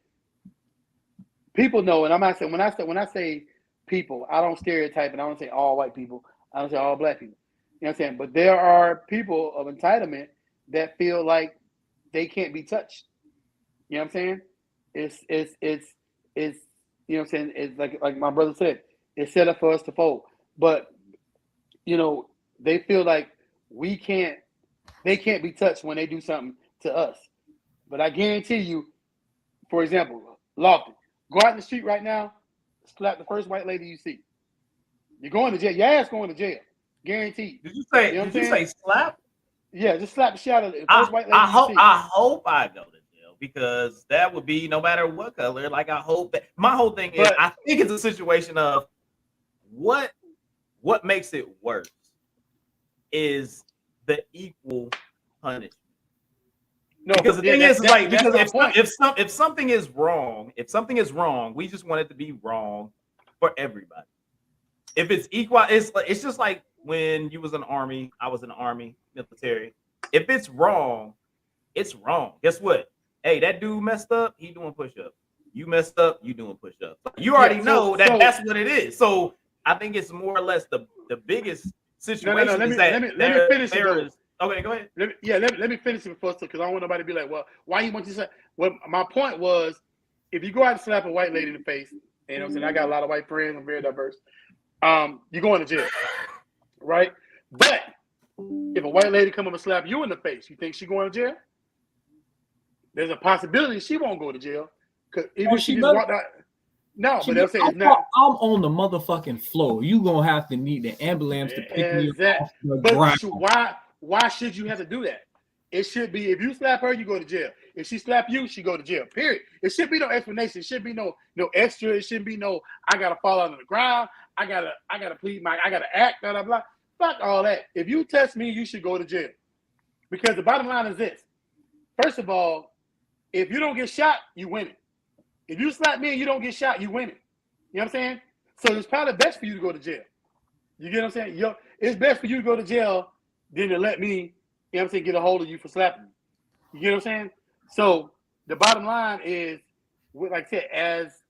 Speaker 2: and I'm not saying, when I say people, I don't stereotype, and I don't say all white people. I don't say all black people. You know what I'm saying? But there are people of entitlement that feel like they can't be touched. You know what I'm saying? It's you know what I'm saying? It's like my brother said, it's set up for us to fold. But they feel like they can't be touched when they do something to us. But I guarantee you, for example, Lofton, go out in the street right now, slap the first white lady you see. You're going to jail. Your ass going to jail. Guaranteed.
Speaker 1: Did you say slap?
Speaker 2: Yeah, just slap the shit out of the first white lady you see.
Speaker 1: I hope I go to jail, because that would be no matter what color. Like, I hope that my whole thing is, I think it's a situation of what makes it worse is the equal punishment. No, because the thing is, like, because if something is wrong, we just want it to be wrong for everybody. If it's equal, it's just like when you was in the army, I was in the army, military. If it's wrong, it's wrong. Guess what? Hey, that dude messed up, he doing push-ups. You messed up, you doing push-ups. You already know that's what it is. So I think it's more or less the biggest situation. Let me finish it. Okay, go ahead.
Speaker 2: Let me finish it first, because I don't want nobody to be like, well, why you want to say? Well, my point was, if you go out and slap a white lady in the face, and I'm saying, I got a lot of white friends, I'm very diverse, you're going to jail, right? But if a white lady come up and slap you in the face, you think she going to jail? There's a possibility she won't go to jail, because even if she just walked out. No, but they'll say it's not.
Speaker 3: I'm on the motherfucking floor. You gonna have to need the ambulance to pick me up off the ground.
Speaker 2: Why should you have to do that? It should be if you slap her, you go to jail. If she slap you, she go to jail. Period. It should be no explanation. It should be no extra. It shouldn't be no. I gotta fall on the ground. I gotta plead I gotta act. Blah blah blah. Fuck all that. If you touch me, you should go to jail. Because the bottom line is this. First of all, if you don't get shot, you win it. If you slap me and you don't get shot, you win it. You know what I'm saying? So it's probably best for you to go to jail. You get what I'm saying? It's best for you to go to jail than to let me, you know what I'm saying, get a hold of you for slapping me. You get what I'm saying? So the bottom line is, like I said, as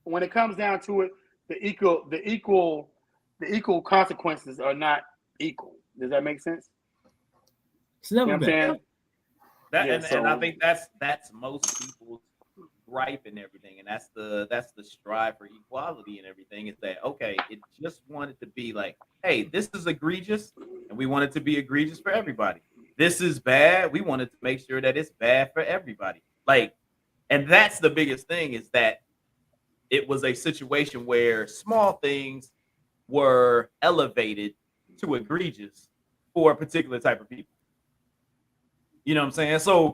Speaker 2: when it comes down to it, the equal consequences are not equal. Does that make sense?
Speaker 3: It's never
Speaker 2: you know
Speaker 3: been.
Speaker 1: And I think that's most people's gripe and everything, and that's the strive for equality and everything. Is that okay? It just wanted to be like, hey, this is egregious, and we want it to be egregious for everybody. This is bad. We wanted to make sure that it's bad for everybody. Like, and that's the biggest thing is that it was a situation where small things were elevated to egregious for a particular type of people. You know what I'm saying? So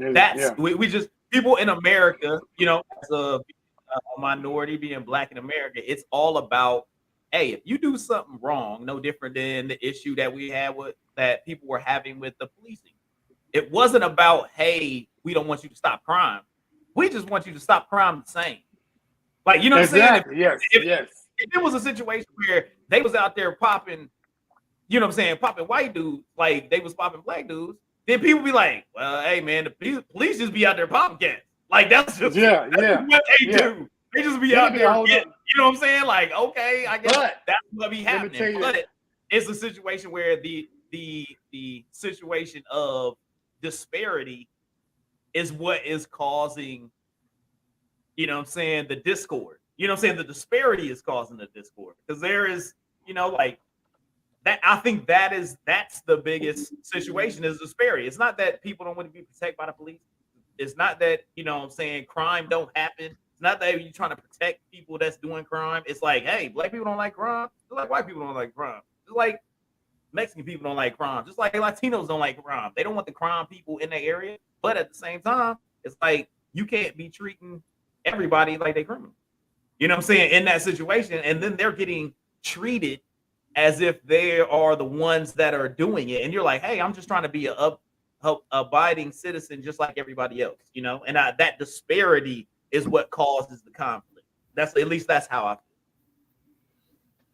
Speaker 1: we just people in America, you know, as a minority being black in America, it's all about, hey, if you do something wrong, no different than the issue that we had with that people were having with the policing. It wasn't about, hey, we don't want you to stop crime. We just want you to stop crime the same. Like, you know what I'm saying? If it was a situation where they was out there popping, you know what I'm saying, popping white dudes like they was popping black dudes, then people be like, well, hey, man, the police just be out there popping cats. Like, that's just what they do. They just be out there. You know what I'm saying? Like, okay, I guess that's what be happening. But it's a situation where the situation of disparity is what is causing, you know what I'm saying, the discord. You know what I'm saying? The disparity is causing the discord. Because there is, you know, like, that I think that's the biggest situation is disparity. It's not that people don't want to be protected by the police. It's not that, you know what I'm saying, crime don't happen. It's not that you're trying to protect people that's doing crime. It's like, hey, black people don't like crime. Just like white people don't like crime. Just like Mexican people don't like crime. Just like Latinos don't like crime. They don't want the crime people in their area. But at the same time, it's like you can't be treating everybody like they criminal. You know what I'm saying? In that situation. And then they're getting treated as if they are the ones that are doing it. And you're like, hey, I'm just trying to be a abiding citizen just like everybody else, you know? And that disparity is what causes the conflict. That's how I feel.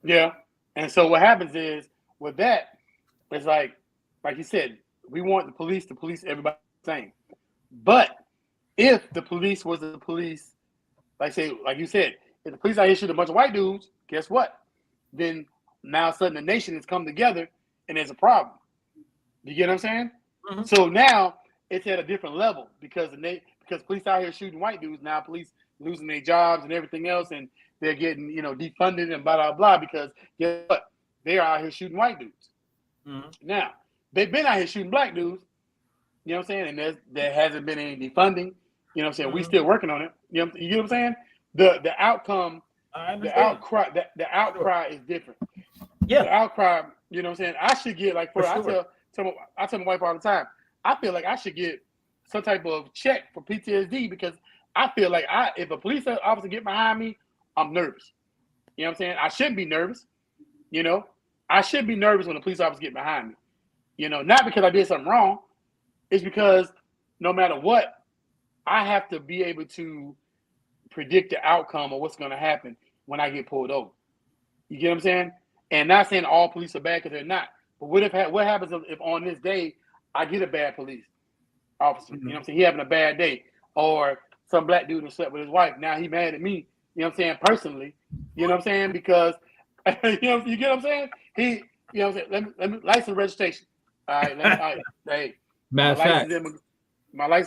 Speaker 2: Yeah. And so what happens is with that, it's like you said, we want the police to police everybody the same. But if the police was the police, like you said, if the police out here shoot a bunch of white dudes, guess what? Then now suddenly the nation has come together and there's a problem. You get what I'm saying? Mm-hmm. So now it's at a different level because police out here shooting white dudes. Now police losing their jobs and everything else, and they're getting, you know, defunded and blah blah blah because guess what? They're out here shooting white dudes. Mm-hmm. Now they've been out here shooting black dudes. You know what I'm saying? And there hasn't been any defunding. You know what I'm saying? Mm-hmm. We still working on it. You get what I'm saying? The outcome, the outcry is different. Yeah, the outcry. You know what I'm saying? I should get like I tell my wife all the time. I feel like I should get some type of check for PTSD because I feel like if a police officer get behind me, I'm nervous. You know what I'm saying? I shouldn't be nervous. You know, I should be nervous when a police officer get behind me. You know, not because I did something wrong. It's because no matter what, I have to be able to predict the outcome of what's going to happen when I get pulled over. You get what I'm saying? And not saying all police are bad because they're not. But what happens if on this day I get a bad police officer? Mm-hmm. You know what I'm saying? He having a bad day. Or some black dude who slept with his wife. Now he mad at me. You know what I'm saying? Personally. You know what I'm saying? Because, you get what I'm saying? You know what I'm saying? Let me license registration. All right. Hey. My license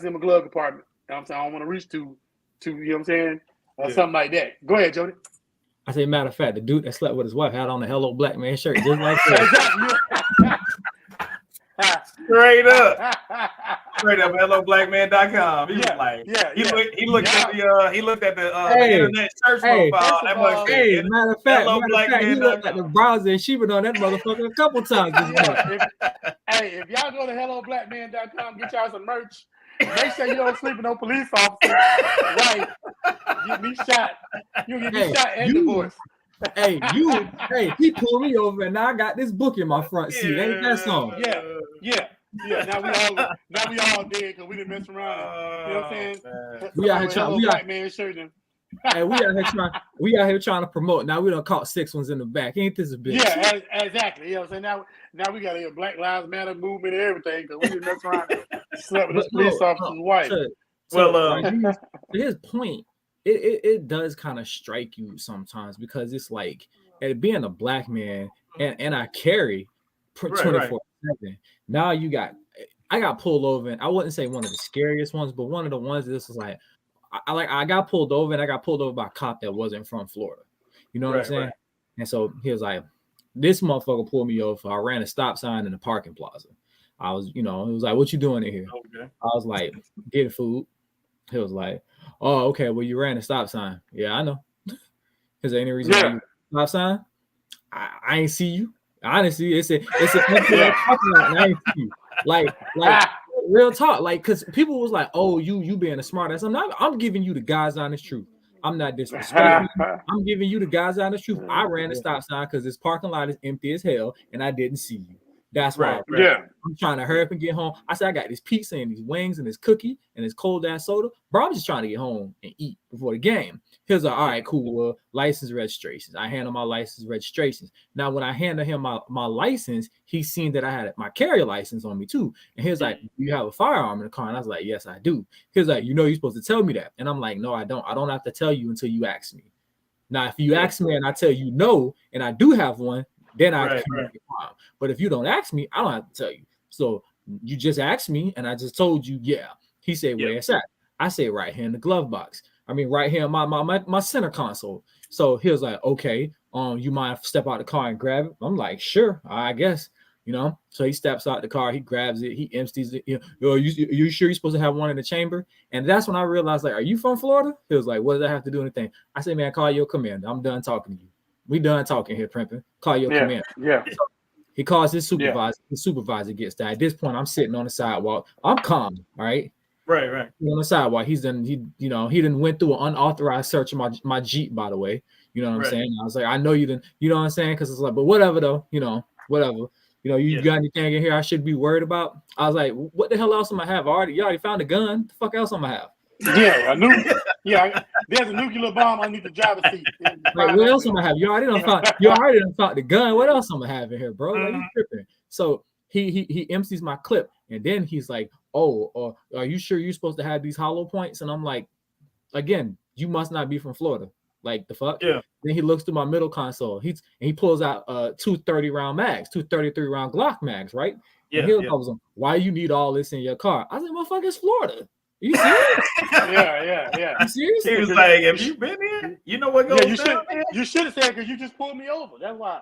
Speaker 2: in my glove compartment. You know what I'm saying? I don't want to reach to you know what I'm saying? Something like that. Go ahead, Jody.
Speaker 3: I say, matter of fact, the dude that slept with his wife had on a Hello Black Man shirt, just like that.
Speaker 1: Straight up. straight up helloblackman.com. He was like, he looked at the internet search profile. That must
Speaker 3: hey, matter of fact, he looked at the browser and she been on that motherfucker a couple times this month.
Speaker 2: If y'all go to helloblackman.com, get y'all some merch. Make sure you don't sleep with no police officer. Right. Get me shot. You get me shot and divorced.
Speaker 3: He pulled me over and now I got this book in my front seat. Ain't that song?
Speaker 2: Yeah. Now we all dead because we didn't mess around. You know what I'm saying?
Speaker 3: We out here trying to promote. Now we done caught 6 ones in the back. Ain't this a bitch?
Speaker 2: Yeah, exactly. You know what I'm saying? Now we got a Black Lives Matter movement and everything because we didn't mess around. Slept with this police officer's wife.
Speaker 3: To his point, it does kind of strike you sometimes because it's like, at being a black man and I carry 24/7. Now I got pulled over, and I wouldn't say one of the scariest ones, but one of the ones that was like, I got pulled over, and I got pulled over by a cop that wasn't from Florida. You know what I'm saying? Right. And so he was like, this motherfucker pulled me over. I ran a stop sign in the parking plaza. I was, it was like, what you doing in here? Okay. I was like, getting food. He was like, oh, okay, well, you ran a stop sign. Yeah, I know. Is there any reason why you stop sign? I ain't see you. Honestly, it's a I ain't see you. Like real talk. Like, because people was like, oh, you being a smart ass. I'm giving you the God's honest truth. I'm not disrespecting you. I'm giving you the God's honest truth. I ran a stop sign because this parking lot is empty as hell and I didn't see you. That's why I'm trying to hurry up and get home. I said, I got this pizza and these wings and this cookie and this cold ass soda. Bro, I'm just trying to get home and eat before the game. He was like, all right, cool. License registrations. I handle my license registrations. Now, when I handed him my license, he seen that I had my carrier license on me too. And he was like, do you have a firearm in the car? And I was like, yes, I do. He was like, you're supposed to tell me that. And I'm like, no, I don't. I don't have to tell you until you ask me. Now, if you ask me and I tell you no, and I do have one, then I can make it fine. But if you don't ask me, I don't have to tell you. So you just asked me, and I just told you, yeah. He said, where it's at? I say right here in the glove box. I mean, right here in my center console. So he was like, okay, you mind if I step out the car and grab it? I'm like, sure, I guess. So he steps out the car, he grabs it, he empties it. You sure you're supposed to have one in the chamber? And that's when I realized, like, are you from Florida? He was like, what does that have to do with anything? I said, man, call your commander. I'm done talking to you. We done talking here, Primpin. Call your commander.
Speaker 2: Yeah.
Speaker 3: So he calls his supervisor. The supervisor gets that. At this point, I'm sitting on the sidewalk. I'm calm, all right?
Speaker 1: Right.
Speaker 3: On the sidewalk. He didn't went through an unauthorized search of my Jeep, by the way. You know what I'm saying? I was like, I know you didn't, you know what I'm saying? Because it's like, but whatever though, whatever. You got anything in here I should be worried about? I was like, what the hell else am I have? You already found a gun. What the fuck else am I have?
Speaker 2: Yeah, there's a nuclear bomb underneath the driver's seat.
Speaker 3: Like, what else am I have? You already done found the gun. What else am I having here, bro? Like, you tripping? So he empties my clip, and then he's like, "Oh, are you sure you're supposed to have these hollow points?" And I'm like, "Again, you must not be from Florida." Like, the fuck?
Speaker 1: Yeah.
Speaker 3: Then he looks through my middle console. He pulls out 2 30-round mags, 2 33-round Glock mags, right? Yeah. And he goes, "Why you need all this in your car?" I was like, "Motherfucker, it's Florida." You serious?
Speaker 2: Yeah.
Speaker 3: You serious?
Speaker 1: He was like, have you been here? You know what goes down here?
Speaker 2: You should have said, because you just pulled me over. That's why.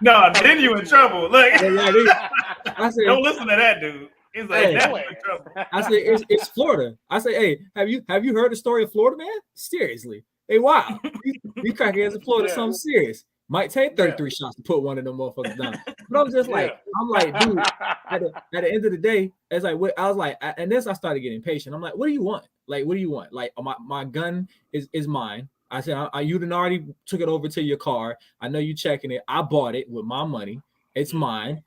Speaker 1: No, then you in trouble. Look,
Speaker 3: I said,
Speaker 1: don't listen to that dude. He's like,
Speaker 3: in
Speaker 1: trouble.
Speaker 3: I said, it's Florida. I say, hey, have you heard the story of Florida, man? Seriously. Hey, wow. These crackheads in Florida, something serious. Might take 33 shots to put one of them motherfuckers down. But I'm just like, dude, at the end of the day, it's like, I was like, and this I started getting impatient. I'm like, what do you want? Like, what do you want? Like, my gun is mine. I said, you done already took it over to your car. I know you checking it. I bought it with my money. It's mine.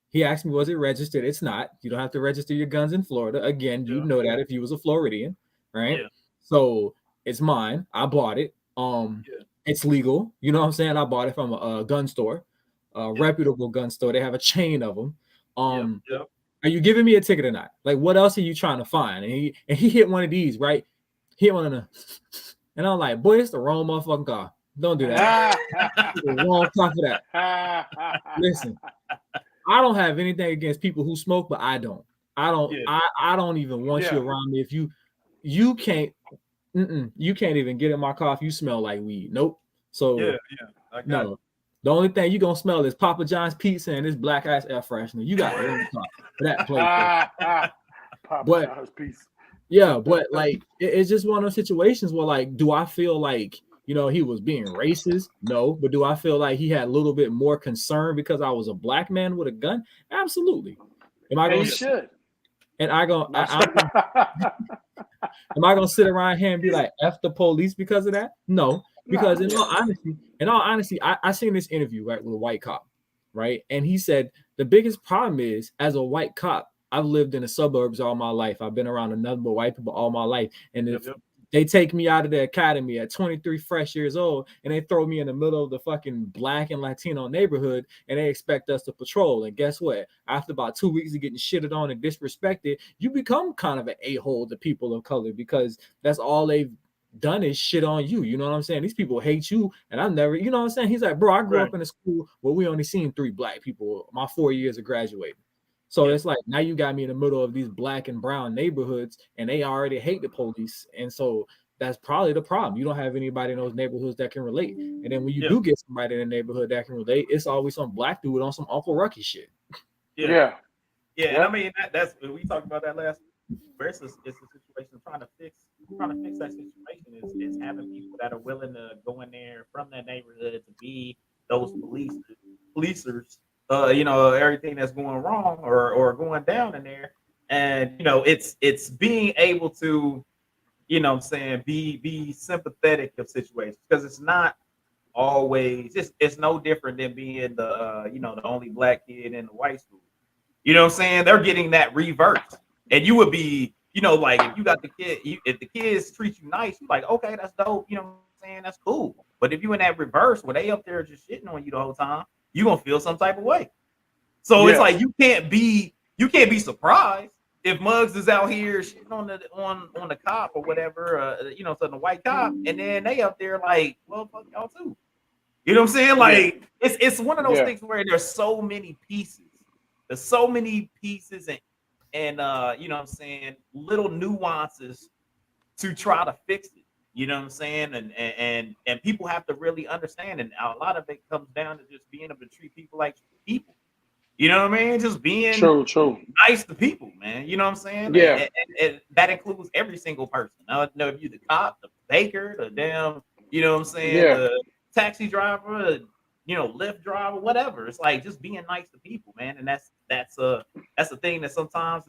Speaker 3: He asked me, was it registered? It's not. You don't have to register your guns in Florida. Again, you know that if you was a Floridian, right? Yeah. So it's mine. I bought it. It's legal. You know what I'm saying? I bought it from a gun store, a reputable gun store. They have a chain of them. Are you giving me a ticket or not? Like, what else are you trying to find? And he hit one of these, right? Hit one of them. And I'm like, boy, it's the wrong motherfucking car. Don't do that. The wrong car for that. Listen, I don't have anything against people who smoke, but I don't. I don't even want you around me if you can't. You can't even get in my car if you smell like weed. Nope. So no, The only thing you gonna smell is Papa John's pizza and this black ice air freshener. You got it for that plate.
Speaker 2: Papa John's pizza.
Speaker 3: Yeah, but like it's just one of those situations where, like, do I feel like, you know, he was being racist? No. But do I feel like he had a little bit more concern because I was a black man with a gun? Absolutely. Am I going
Speaker 2: should?
Speaker 3: And am I gonna sit around here and be like F the police because of that? No. Because in all honesty, I seen this interview, right, with a white cop, right? And he said the biggest problem is, as a white cop, I've lived in the suburbs all my life. I've been around a number of white people all my life. And if they take me out of the academy at 23 fresh years old and they throw me in the middle of the fucking black and Latino neighborhood and they expect us to patrol. And guess what? After about 2 weeks of getting shitted on and disrespected, you become kind of an a-hole to people of color because that's all they've done is shit on you. You know what I'm saying? These people hate you. And I've never, you know what I'm saying? He's like, bro, I grew up in a school where we only seen 3 black people my 4 years of graduating. So it's like, now you got me in the middle of these black and brown neighborhoods and they already hate the police. And so that's probably the problem. You don't have anybody in those neighborhoods that can relate. And then when you do get somebody in the neighborhood that can relate, it's always some black dude on some Uncle Rucky shit.
Speaker 1: Yeah. And I mean, that's we talked about that last week. Versus it's a situation trying to fix that situation is having people that are willing to go in there from that neighborhood to be those policers. You know, everything that's going wrong or going down in there. And, you know, it's being able to, you know what I'm saying, be sympathetic of situations, because it's not always, it's no different than being the, you know, the only black kid in the white school. You know what I'm saying? They're getting that reversed. And you would be, you know, like, if you got the kid, if the kids treat you nice, you're like, okay, that's dope. You know what I'm saying? That's cool. But if you in that reverse where they up there just shitting on you the whole time, you're gonna feel some type of way. So it's like you can't be surprised if Muggs is out here shitting on the cop or whatever, you know, so the white cop, and then they up there like, well, fuck y'all too. You know what I'm saying? Like it's one of those things where there's so many pieces. There's so many pieces and you know what I'm saying, little nuances to try to fix it. You know what I'm saying? And people have to really understand, and a lot of it comes down to just being able to treat people like people. You know what I mean? Just being
Speaker 2: true.
Speaker 1: nice to people, man. You know what I'm saying?
Speaker 2: Yeah.
Speaker 1: And that includes every single person. I don't know if you're the cop, the baker, the damn, you know what I'm saying, the taxi driver, the, you know, Lyft driver, whatever. It's like just being nice to people, man. And that's a thing that sometimes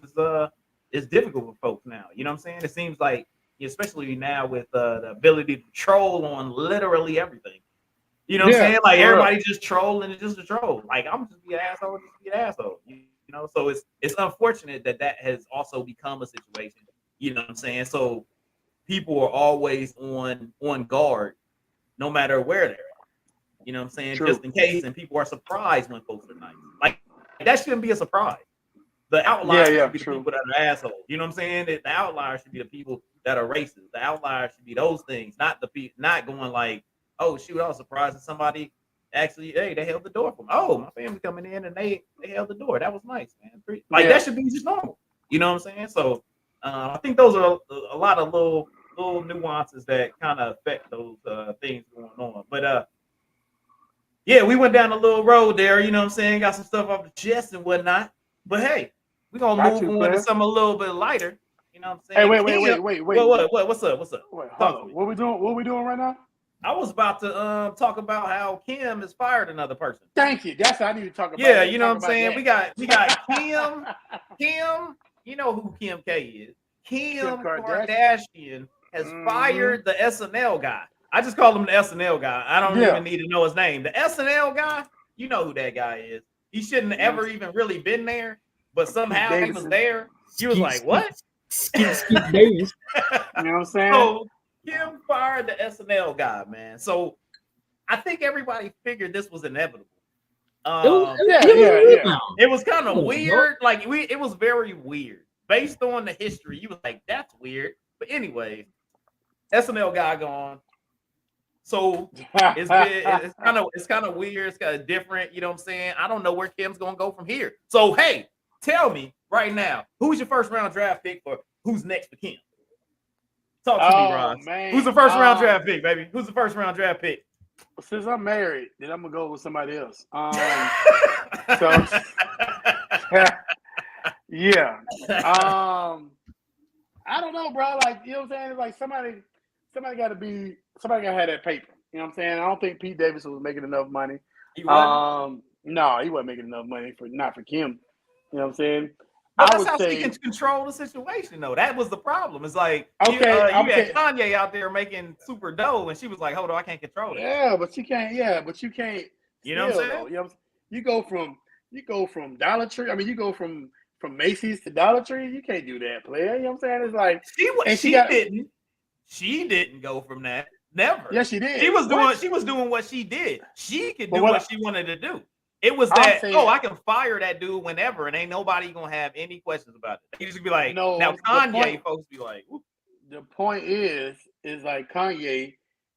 Speaker 1: is difficult for folks now. You know what I'm saying? It seems like, especially now with the ability to troll on literally everything. You know what I'm saying? Like everybody just trolling and just a troll. Like I'm just be an asshole, just be an asshole. You know, so it's unfortunate that has also become a situation. You know what I'm saying? So people are always on guard, no matter where they're at. You know what I'm saying? Just in case, and people are surprised when folks are nice. Like that shouldn't be a surprise. The outliers should be the people that are assholes. You know what I'm saying? The outliers should be the people that are racist. The outliers should be those things, not going like, oh shoot, I was surprised that somebody actually, hey, they held the door for me. Oh, my family coming in and they held the door. That was nice, man. Like that should be just normal. You know what I'm saying? So I think those are a lot of little nuances that kind of affect those things going on. But yeah, we went down a little road there. You know what I'm saying? Got some stuff off the chest and whatnot. But hey, we're gonna move on to something a little bit lighter. You know what I'm saying?
Speaker 2: Hey, wait.
Speaker 1: What? What's up?
Speaker 2: Wait, hold on. What we doing right now?
Speaker 1: I was about to talk about how Kim has fired another person.
Speaker 2: Thank you. That's what I need to talk about.
Speaker 1: Yeah, you know what I'm saying? We got Kim. You know who Kim K is. Kim Kardashian has fired the SNL guy. I just call him the SNL guy. I don't even need to know his name. The SNL guy, you know who that guy is. He shouldn't have ever even really been there, but somehow he was there. He was like, what?
Speaker 3: Davis. You know
Speaker 2: what I'm saying?
Speaker 1: So Kim fired the SNL guy, man. So I think everybody figured this was inevitable. It was kind of weird. Like it was very weird. Based on the history, you was like, that's weird. But anyway, SNL guy gone. So it's kind of weird. It's kind of different. You know what I'm saying? I don't know where Kim's gonna go from here. So hey, tell me right now, who's your first round draft pick for who's next for Kim? Talk to me, Ron. Man. Who's the first round draft pick, baby? Who's the first round draft pick?
Speaker 2: Since I'm married, then I'm gonna go with somebody else. So yeah. I don't know, bro. Like, you know what I'm saying? It's like somebody gotta have that paper. You know what I'm saying? I don't think Pete Davidson was making enough money.
Speaker 1: He wasn't?
Speaker 2: No, he wasn't making enough money not for Kim. You know what I'm saying?
Speaker 1: But that's how she can control the situation, though. That was the problem. It's like you had Kanye out there making super dough, and she was like, "Hold on, I can't control it."
Speaker 2: Yeah, but you can't.
Speaker 1: You know what I'm saying?
Speaker 2: Though, you know, you go from Dollar Tree. I mean, you go from Macy's to Dollar Tree. You can't do that, player. You know what I'm saying? It's like
Speaker 1: she didn't go from that. Never.
Speaker 2: Yes, she did.
Speaker 1: She was doing what she did. She could do what she wanted to do. It was that, I can fire that dude whenever, and ain't nobody gonna have any questions about it. You just be like, no, now Kanye folks be like, whoop.
Speaker 2: The point is like Kanye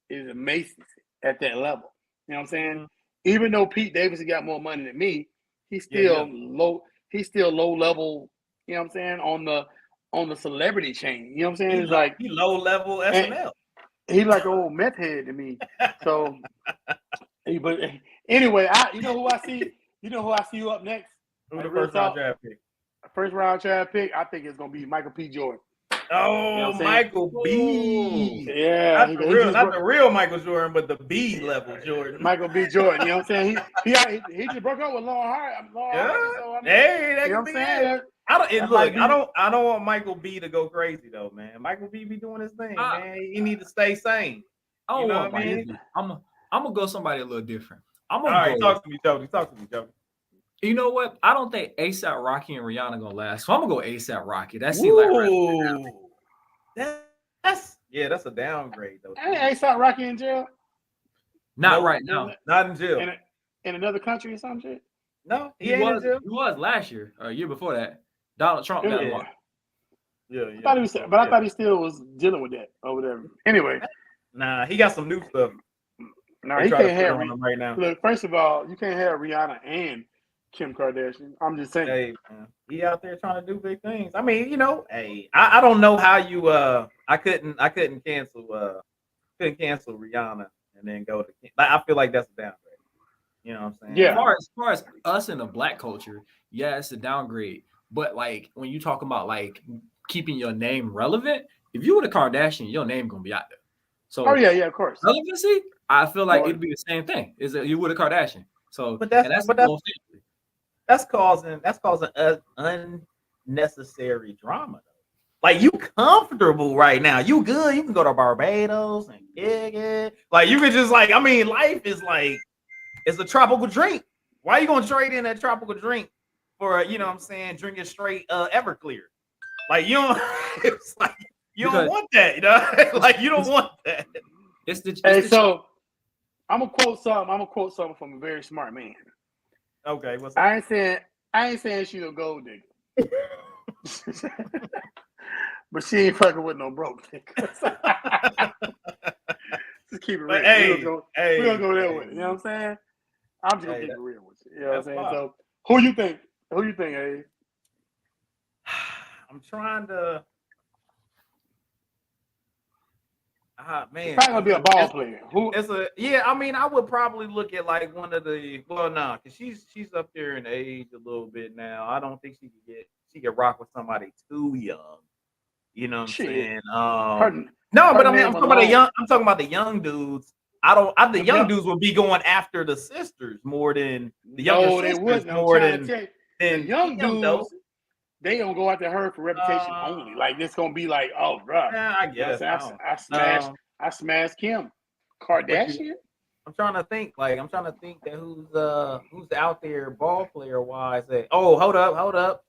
Speaker 2: is a Macy's at that level. You know what I'm saying? Mm-hmm. Even though Pete Davidson got more money than me, he's still low. He's still low level. You know what I'm saying? On the celebrity chain. You know what I'm saying? It's like
Speaker 1: he low level SNL.
Speaker 2: He like an old meth head to me. So, but anyway, you know who I see you up next?
Speaker 1: Who the first round draft pick?
Speaker 2: First round draft pick, I think it's gonna be Michael P. Jordan.
Speaker 1: Oh, you know Michael B.
Speaker 2: Yeah,
Speaker 1: not the real Michael Jordan, but the B level Jordan.
Speaker 2: Michael B. Jordan. You know what I'm saying? He just broke up with Lauren Hart.
Speaker 1: So, that could be it. I don't want Michael B to go crazy though, man. Michael B be doing his thing, man. He need to stay sane.
Speaker 3: You know what I mean? I'm gonna go somebody a little different.
Speaker 1: All right, talk to me, Jodi.
Speaker 3: You know what? I don't think ASAP Rocky and Rihanna gonna last. So I'm gonna go ASAP Rocky. That seems like
Speaker 1: that's a downgrade though.
Speaker 2: Hey, ASAP Rocky in jail?
Speaker 3: Not right now.
Speaker 1: Not in jail.
Speaker 2: In another country or some shit?
Speaker 1: No, he
Speaker 3: was last year or a year before that. Donald Trump got him.
Speaker 2: I thought he still was dealing with that or whatever. Anyway.
Speaker 1: Nah, he got some new stuff.
Speaker 2: No, he can't have right now. Look, first of all, you can't have Rihanna and Kim Kardashian. I'm just saying.
Speaker 1: Hey, man, he out there trying to do big things. I mean, you know, hey, I don't know how you I couldn't cancel Rihanna and then go to Kim. I feel like that's a downgrade. You know what I'm saying?
Speaker 3: Yeah. As far as us in the black culture, yeah, it's a downgrade. But like when you talk about like keeping your name relevant, if you were the Kardashian, your name gonna be out there. So
Speaker 2: yeah, of course.
Speaker 3: Relevancy, I feel like it'd be the same thing. Is that you were the Kardashian? So
Speaker 1: that's causing unnecessary drama. Like you comfortable right now. You good. You can go to Barbados and kick it. Like you can just like, I mean, life is like it's a tropical drink. Why are you gonna trade in that tropical drink for you know what I'm saying, drinking straight Everclear? Like you don't it's like you don't want that, you know? Like you don't want that.
Speaker 2: So I'm gonna quote something from a very smart man.
Speaker 1: Okay, what's
Speaker 2: I ain't saying she's a gold digger. But she ain't fucking with no broke niggas. Just keep it real. We're gonna go there with it. You know what I'm saying? I'm just gonna keep it real with you. You know what I'm saying? Fine. So who you think, Abe?
Speaker 1: I'm trying to man.
Speaker 2: It's probably gonna be a ball player.
Speaker 1: I mean, I would probably look at like one of the because she's up there in age a little bit now. I don't think she could rock with somebody too young. You know what I'm saying? But I mean, I'm talking about the young dudes. The young dudes will be going after the sisters more than the younger sisters more than
Speaker 2: the young dudes. They don't go after her for reputation only. Like it's gonna be like, oh, bro.
Speaker 1: Yeah, I guess.
Speaker 2: I smashed Kim Kardashian.
Speaker 1: I'm trying to think that who's out there ball player wise. Hold up.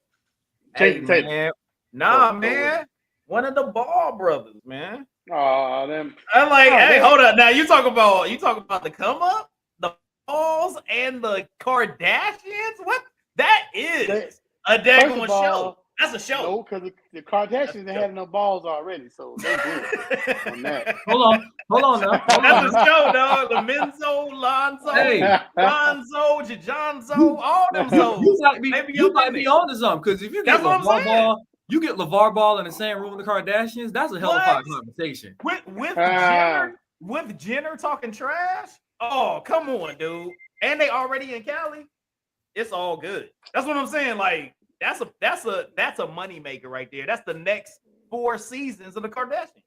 Speaker 2: Jason Taylor.
Speaker 1: Man. One of the Ball brothers, man.
Speaker 2: Oh, them.
Speaker 1: I'm like, hold up. Now you talk about the come up, the Balls, and the Kardashians. What? That is a daggone show. That's a show.
Speaker 2: No, because the Kardashians they had no balls already, so they good on that.
Speaker 3: Hold on now.
Speaker 1: That's a show, dog. The Menzo, Lonzo, Lonzo, Jajonzo, all them zones.
Speaker 3: You might be on to something because if you get LeVar Ball. You get LeVar Ball in the same room with the Kardashians, that's a hell of a conversation.
Speaker 1: With Jenner talking trash? Oh, come on, dude. And they already in Cali. It's all good. That's what I'm saying. Like, that's a money maker right there. That's the next 4 seasons of the Kardashians.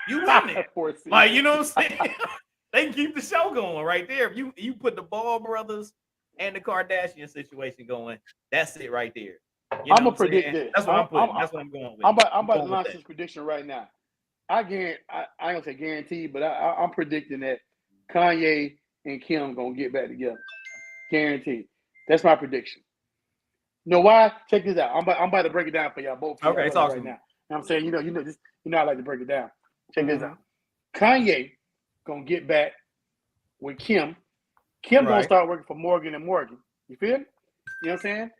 Speaker 1: You in there. Like, you know what I'm saying? They can keep the show going right there. If you put the Ball brothers and the Kardashian situation going, that's it right there. You know
Speaker 2: I'm gonna predict this.
Speaker 1: That's what I'm putting. That's what I'm going with.
Speaker 2: I'm about to launch this prediction right now. I ain't gonna say guarantee, but I'm predicting that Kanye and Kim gonna get back together. Guaranteed. That's my prediction. You know why? Check this out. I'm about to break it down for y'all both.
Speaker 1: Okay, talk
Speaker 2: right
Speaker 1: to me.
Speaker 2: now. You know what I'm saying, I like to break it down. Check this out. Kanye gonna get back with Kim. Kim gonna start working for Morgan and Morgan. You feel me? You know what I'm saying?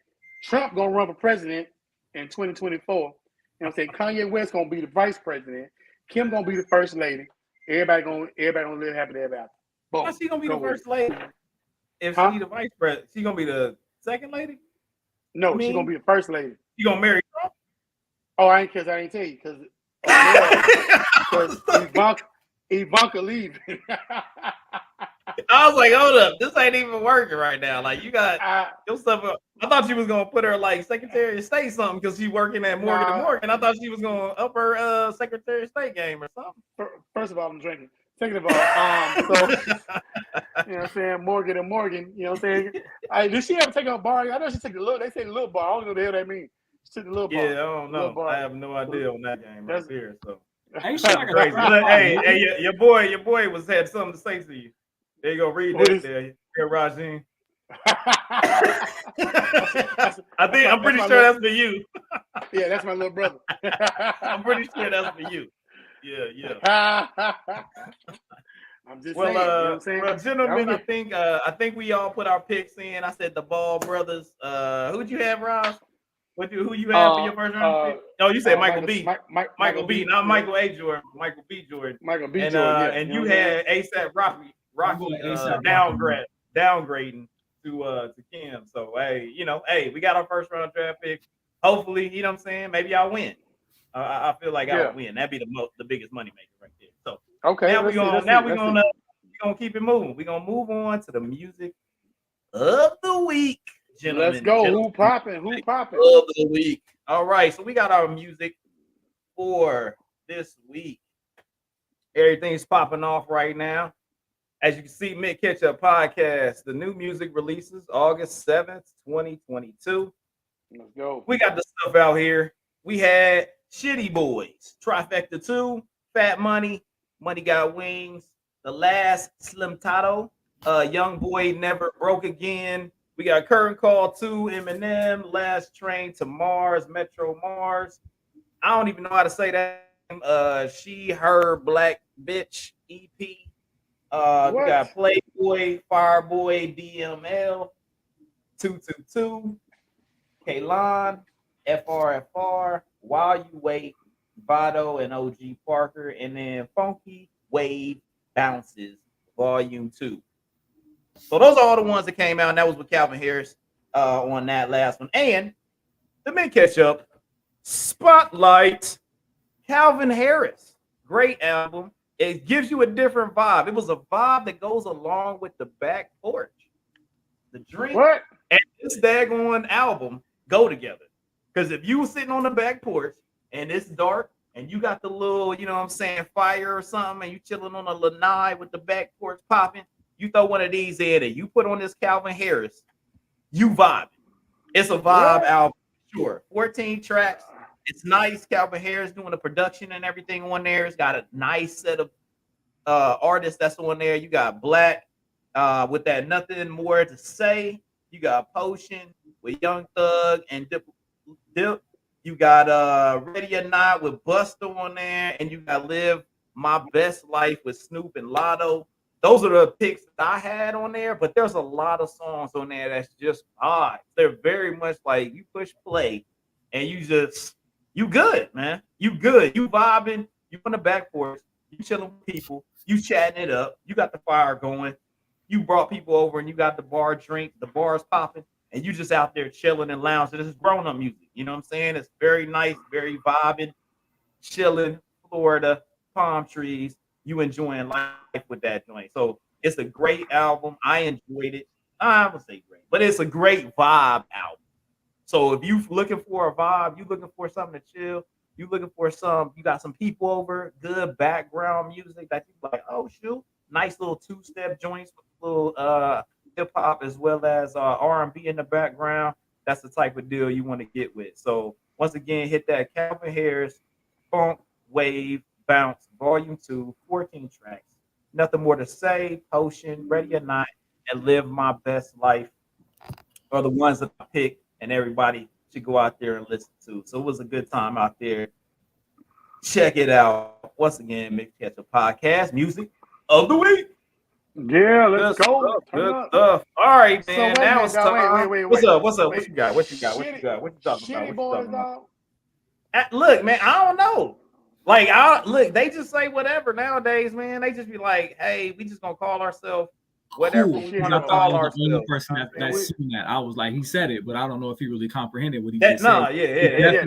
Speaker 2: Trump gonna run for president in 2024. You know what I'm saying? Kanye West gonna be the vice president. Kim gonna be the first lady. Everybody gonna live happy ever after. Boom.
Speaker 1: How's she gonna be the first lady? If she the vice president, she gonna be the second lady?
Speaker 2: No, she's gonna be the first lady.
Speaker 1: You gonna marry Trump?
Speaker 2: Oh, I ain't tell you because Ivanka leaving.
Speaker 1: I was like, hold up, this ain't even working right now. Like, you got your stuff up. I thought you was gonna put her like Secretary of State something because she's working at Morgan and Morgan. I thought she was gonna up her Secretary of State game or something.
Speaker 2: First of all, I'm drinking. Second of all, so you know what I'm saying, Morgan and Morgan. You know what I'm saying? Did she ever take a bar? I know she took the little. They say the little bar. I don't know what the hell that means. She took the little bar.
Speaker 1: Yeah, I don't know. I have no idea on that game right there. So
Speaker 3: crazy.
Speaker 1: Hey, your boy had something to say to you. There you go. Read that there, Rajin. I'm pretty sure that's for you.
Speaker 2: Yeah, that's my little brother.
Speaker 1: I'm pretty sure that's for you. Yeah.
Speaker 2: I'm just saying. You know what I'm saying?
Speaker 1: Well, gentlemen, I think we all put our picks in. I said the Ball brothers. Who'd you have, Ross? Who you have for your first round pick? No, you said Michael B. Michael B. Not Michael A. Jordan. Michael B. Jordan.
Speaker 2: Michael B. Jordan.
Speaker 1: And you had ASAP Rocky downgrading to Kim. So hey, we got our first round draft pick. Hopefully, you know what I'm saying. Maybe I'll win. I feel like I'll win. That'd be the biggest money maker right there. So
Speaker 2: okay,
Speaker 1: now we're gonna keep it moving. We're gonna move on to the music of the week. Gentlemen,
Speaker 2: let's go. Who popping? Of
Speaker 1: the week. All right, so we got our music for this week. Everything's popping off right now. As you can see, Ketchup Podcast, the new music releases August 7th, 2022.
Speaker 2: Let's go.
Speaker 1: We got the stuff out here. We had Shitty Boys, Trifecta 2, Fat Money, Money Got Wings, The Last Slim Tato, Young Boy Never Broke Again. We got Curtain Call 2, Eminem, Last Train to Mars, Metro Mars. I don't even know how to say that. She, Her, Black Bitch EP. We got Playboy, Fireboy, DML, 222, Kalon, FRFR, While You Wait, Vado and OG Parker, and then Funky Wave Bounces, Volume 2. So those are all the ones that came out, and that was with Calvin Harris on that last one. And the Mid Ketchup Spotlight, Calvin Harris. Great album. It gives you a different vibe. It was a vibe that goes along with the back porch. The drink and this daggone album go together. Because if you were sitting on the back porch and it's dark and you got the little, you know what I'm saying, fire or something, and you chilling on a lanai with the back porch popping, you throw one of these in and you put on this Calvin Harris, you vibing. It's a vibe album, sure. 14 tracks. It's nice. Calvin Harris doing the production and everything on there. It's got a nice set of artists that's on there. You got Black with that Nothing More to Say. You got Potion with Young Thug and Dip. You got Ready or Not with Busta on there. And you got Live My Best Life with Snoop and Lotto. Those are the picks that I had on there, but there's a lot of songs on there that's just odd. They're very much like you push play and you good, man. You good. You vibing. You on the back porch. You chilling with people. You chatting it up. You got the fire going. You brought people over and you got the bar drink. The bar's popping. And you just out there chilling and lounging. This is grown-up music. You know what I'm saying? It's very nice, very vibing, chilling, Florida, palm trees. You enjoying life with that joint. So It's a great album. I enjoyed it. I would say great, but it's a great vibe album. So if you looking for a vibe, you looking for something to chill, you looking for you got some people over, good background music that you like, oh shoot, nice little two-step joints with a little hip hop as well as R&B in the background. That's the type of deal you want to get with. So once again, hit that Calvin Harris Funk Wave Bounce Volume 2, 14 tracks. Nothing more to say. Potion, Ready or Not, and Live My Best Life are the ones that I picked, and everybody should go out there and listen to. So it was a good time out there. Check it out. Once again, Mixed Ketchup Podcast, music of the week.
Speaker 2: Yeah, let's go.
Speaker 1: Good stuff. All right, man.
Speaker 2: So
Speaker 1: now it's time.
Speaker 2: Wait.
Speaker 1: What's up? What you got? What you talking about? What you talking about? Look, man, I don't know. Like, they just say whatever nowadays, man. They just be like, hey, we just gonna call ourselves whatever we want to call ourselves.
Speaker 3: The only person that seen that, I was like, he said it, but I don't know if he really comprehended what he just
Speaker 1: said.
Speaker 3: Yeah.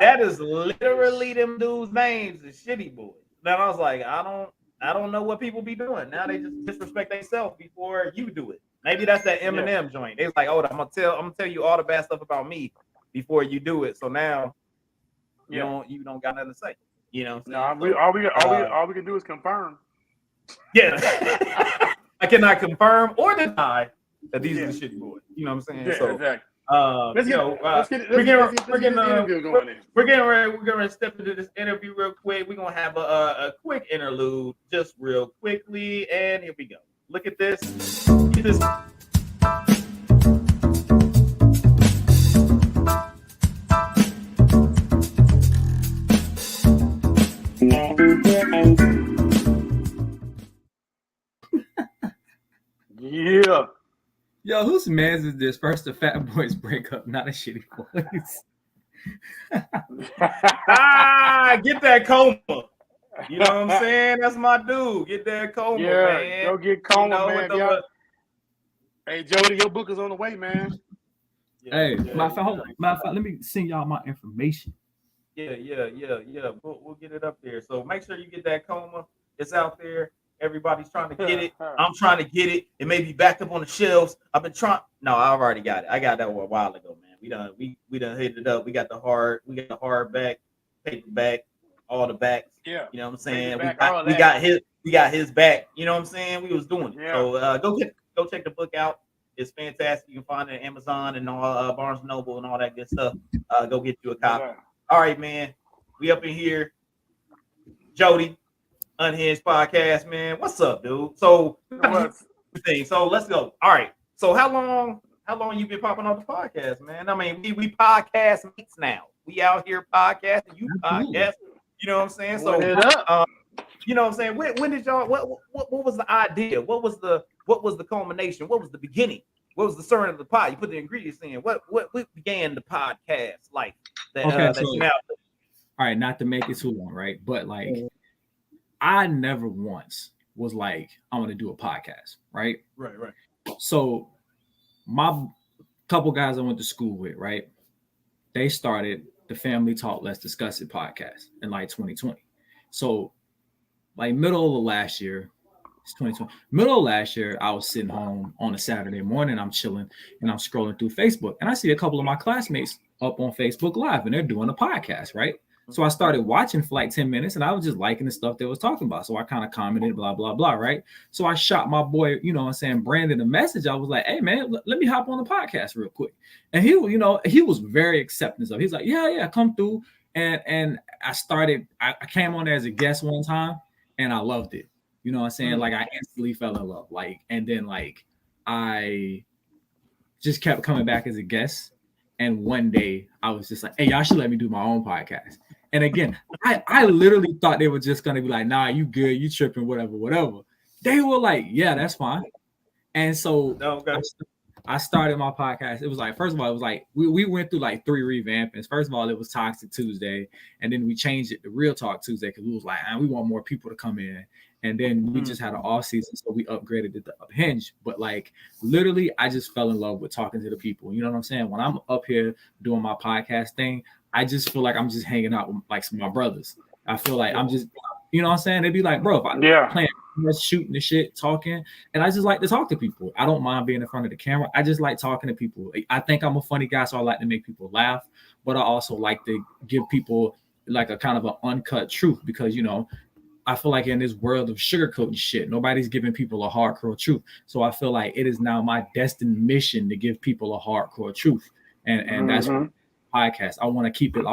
Speaker 1: That is literally them dudes' names, is Shitty Boy. Then I was like, I don't know what people be doing. Now they just disrespect themselves before you do it. Maybe that's that Eminem joint. They was like, oh, I'm gonna tell you all the bad stuff about me before you do it. So now you don't got nothing to say. You know.
Speaker 2: All we can do is confirm.
Speaker 1: Yeah. I cannot confirm or deny that these are the Shitty Boys. You know what I'm saying?
Speaker 2: Yeah,
Speaker 1: so
Speaker 2: exactly.
Speaker 1: We're getting ready to step into this interview real quick. We're gonna have a quick interlude, just real quickly, and here we go. Look at this. Get this.
Speaker 2: Yeah.
Speaker 3: Yo, whose man's is this? First, the Fat Boys break up, not a Shitty Boys.
Speaker 1: Get that coma. You know what I'm saying? That's my dude. Get that coma, man.
Speaker 2: Go get coma, man. Hey, Jodi, your book is on the way, man.
Speaker 3: Let me send y'all my information.
Speaker 1: Yeah. We'll get it up there. So make sure you get that coma. It's out there. Everybody's trying to get it. I'm trying to get it. It may be backed up on the shelves. I've been trying. No, I've already got it. I got that a while ago, man. We done hit it up. We got the hard back, paperback, all the backs.
Speaker 2: Yeah.
Speaker 1: You know what I'm saying? We got his back. You know what I'm saying? We was doing it.
Speaker 2: Yeah.
Speaker 1: So go check the book out. It's fantastic. You can find it at Amazon and all Barnes & Noble and all that good stuff. Go get you a copy.
Speaker 2: Yeah.
Speaker 1: All right, man. We up in here. Jodi, Unhinged Podcast, man. What's up, dude? So let's go. All right. So how long you been popping on the podcast, man? I mean, we podcast mates now. We out here podcasting. You podcast. You know what I'm saying? So you know what I'm saying? When did y'all what was the idea? What was the culmination? What was the beginning? What was the start of the pod? You put the ingredients in. What began the podcast like?
Speaker 3: All right, not to make it too long, right? But like, I never once was like, I want to do a podcast, right?
Speaker 1: Right.
Speaker 3: So my couple guys I went to school with, right? They started the Family Talk Let's Discuss It podcast in like 2020. So like middle of last year, it's 2020. Middle of last year, I was sitting home on a Saturday morning. I'm chilling and I'm scrolling through Facebook, and I see a couple of my classmates up on Facebook Live, and they're doing a podcast, right? So I started watching for like 10 minutes, and I was just liking the stuff they was talking about. So I kind of commented, blah, blah, blah, right? So I shot my boy, you know what I'm saying, Brandon a message. I was like, hey, man, let me hop on the podcast real quick. And he was very accepting of it. He's like, yeah, come through. And I came on there as a guest one time, and I loved it. You know what I'm saying? Like, I instantly fell in love. Like, and then like, I just kept coming back as a guest. And one day I was just like, hey, y'all should let me do my own podcast. And again, I literally thought they were just going to be like, nah, you good, you tripping, whatever. They were like, yeah, that's fine. And so I started my podcast. It was like, first of all, it was like, we went through like 3 revampings. First of all, it was Toxic Tuesday. And then we changed it to Real Talk Tuesday because we was like, we want more people to come in. And then we just had an off season, so we upgraded it to Unhinged. But like literally, I just fell in love with talking to the people. You know what I'm saying? When I'm up here doing my podcast thing, I just feel like I'm just hanging out with like some of my brothers. I feel like I'm just, you know what I'm saying? They'd be like, bro, if I playing Just shooting the shit, talking, and I just like to talk to people. I don't mind being in front of the camera. I just like talking to people. I think I'm a funny guy, so I like to make people laugh, but I also like to give people like a kind of an uncut truth because I feel like in this world of sugarcoating shit, nobody's giving people a hardcore truth. So I feel like it is now my destined mission to give people a hardcore truth, and that's podcast. I want to keep it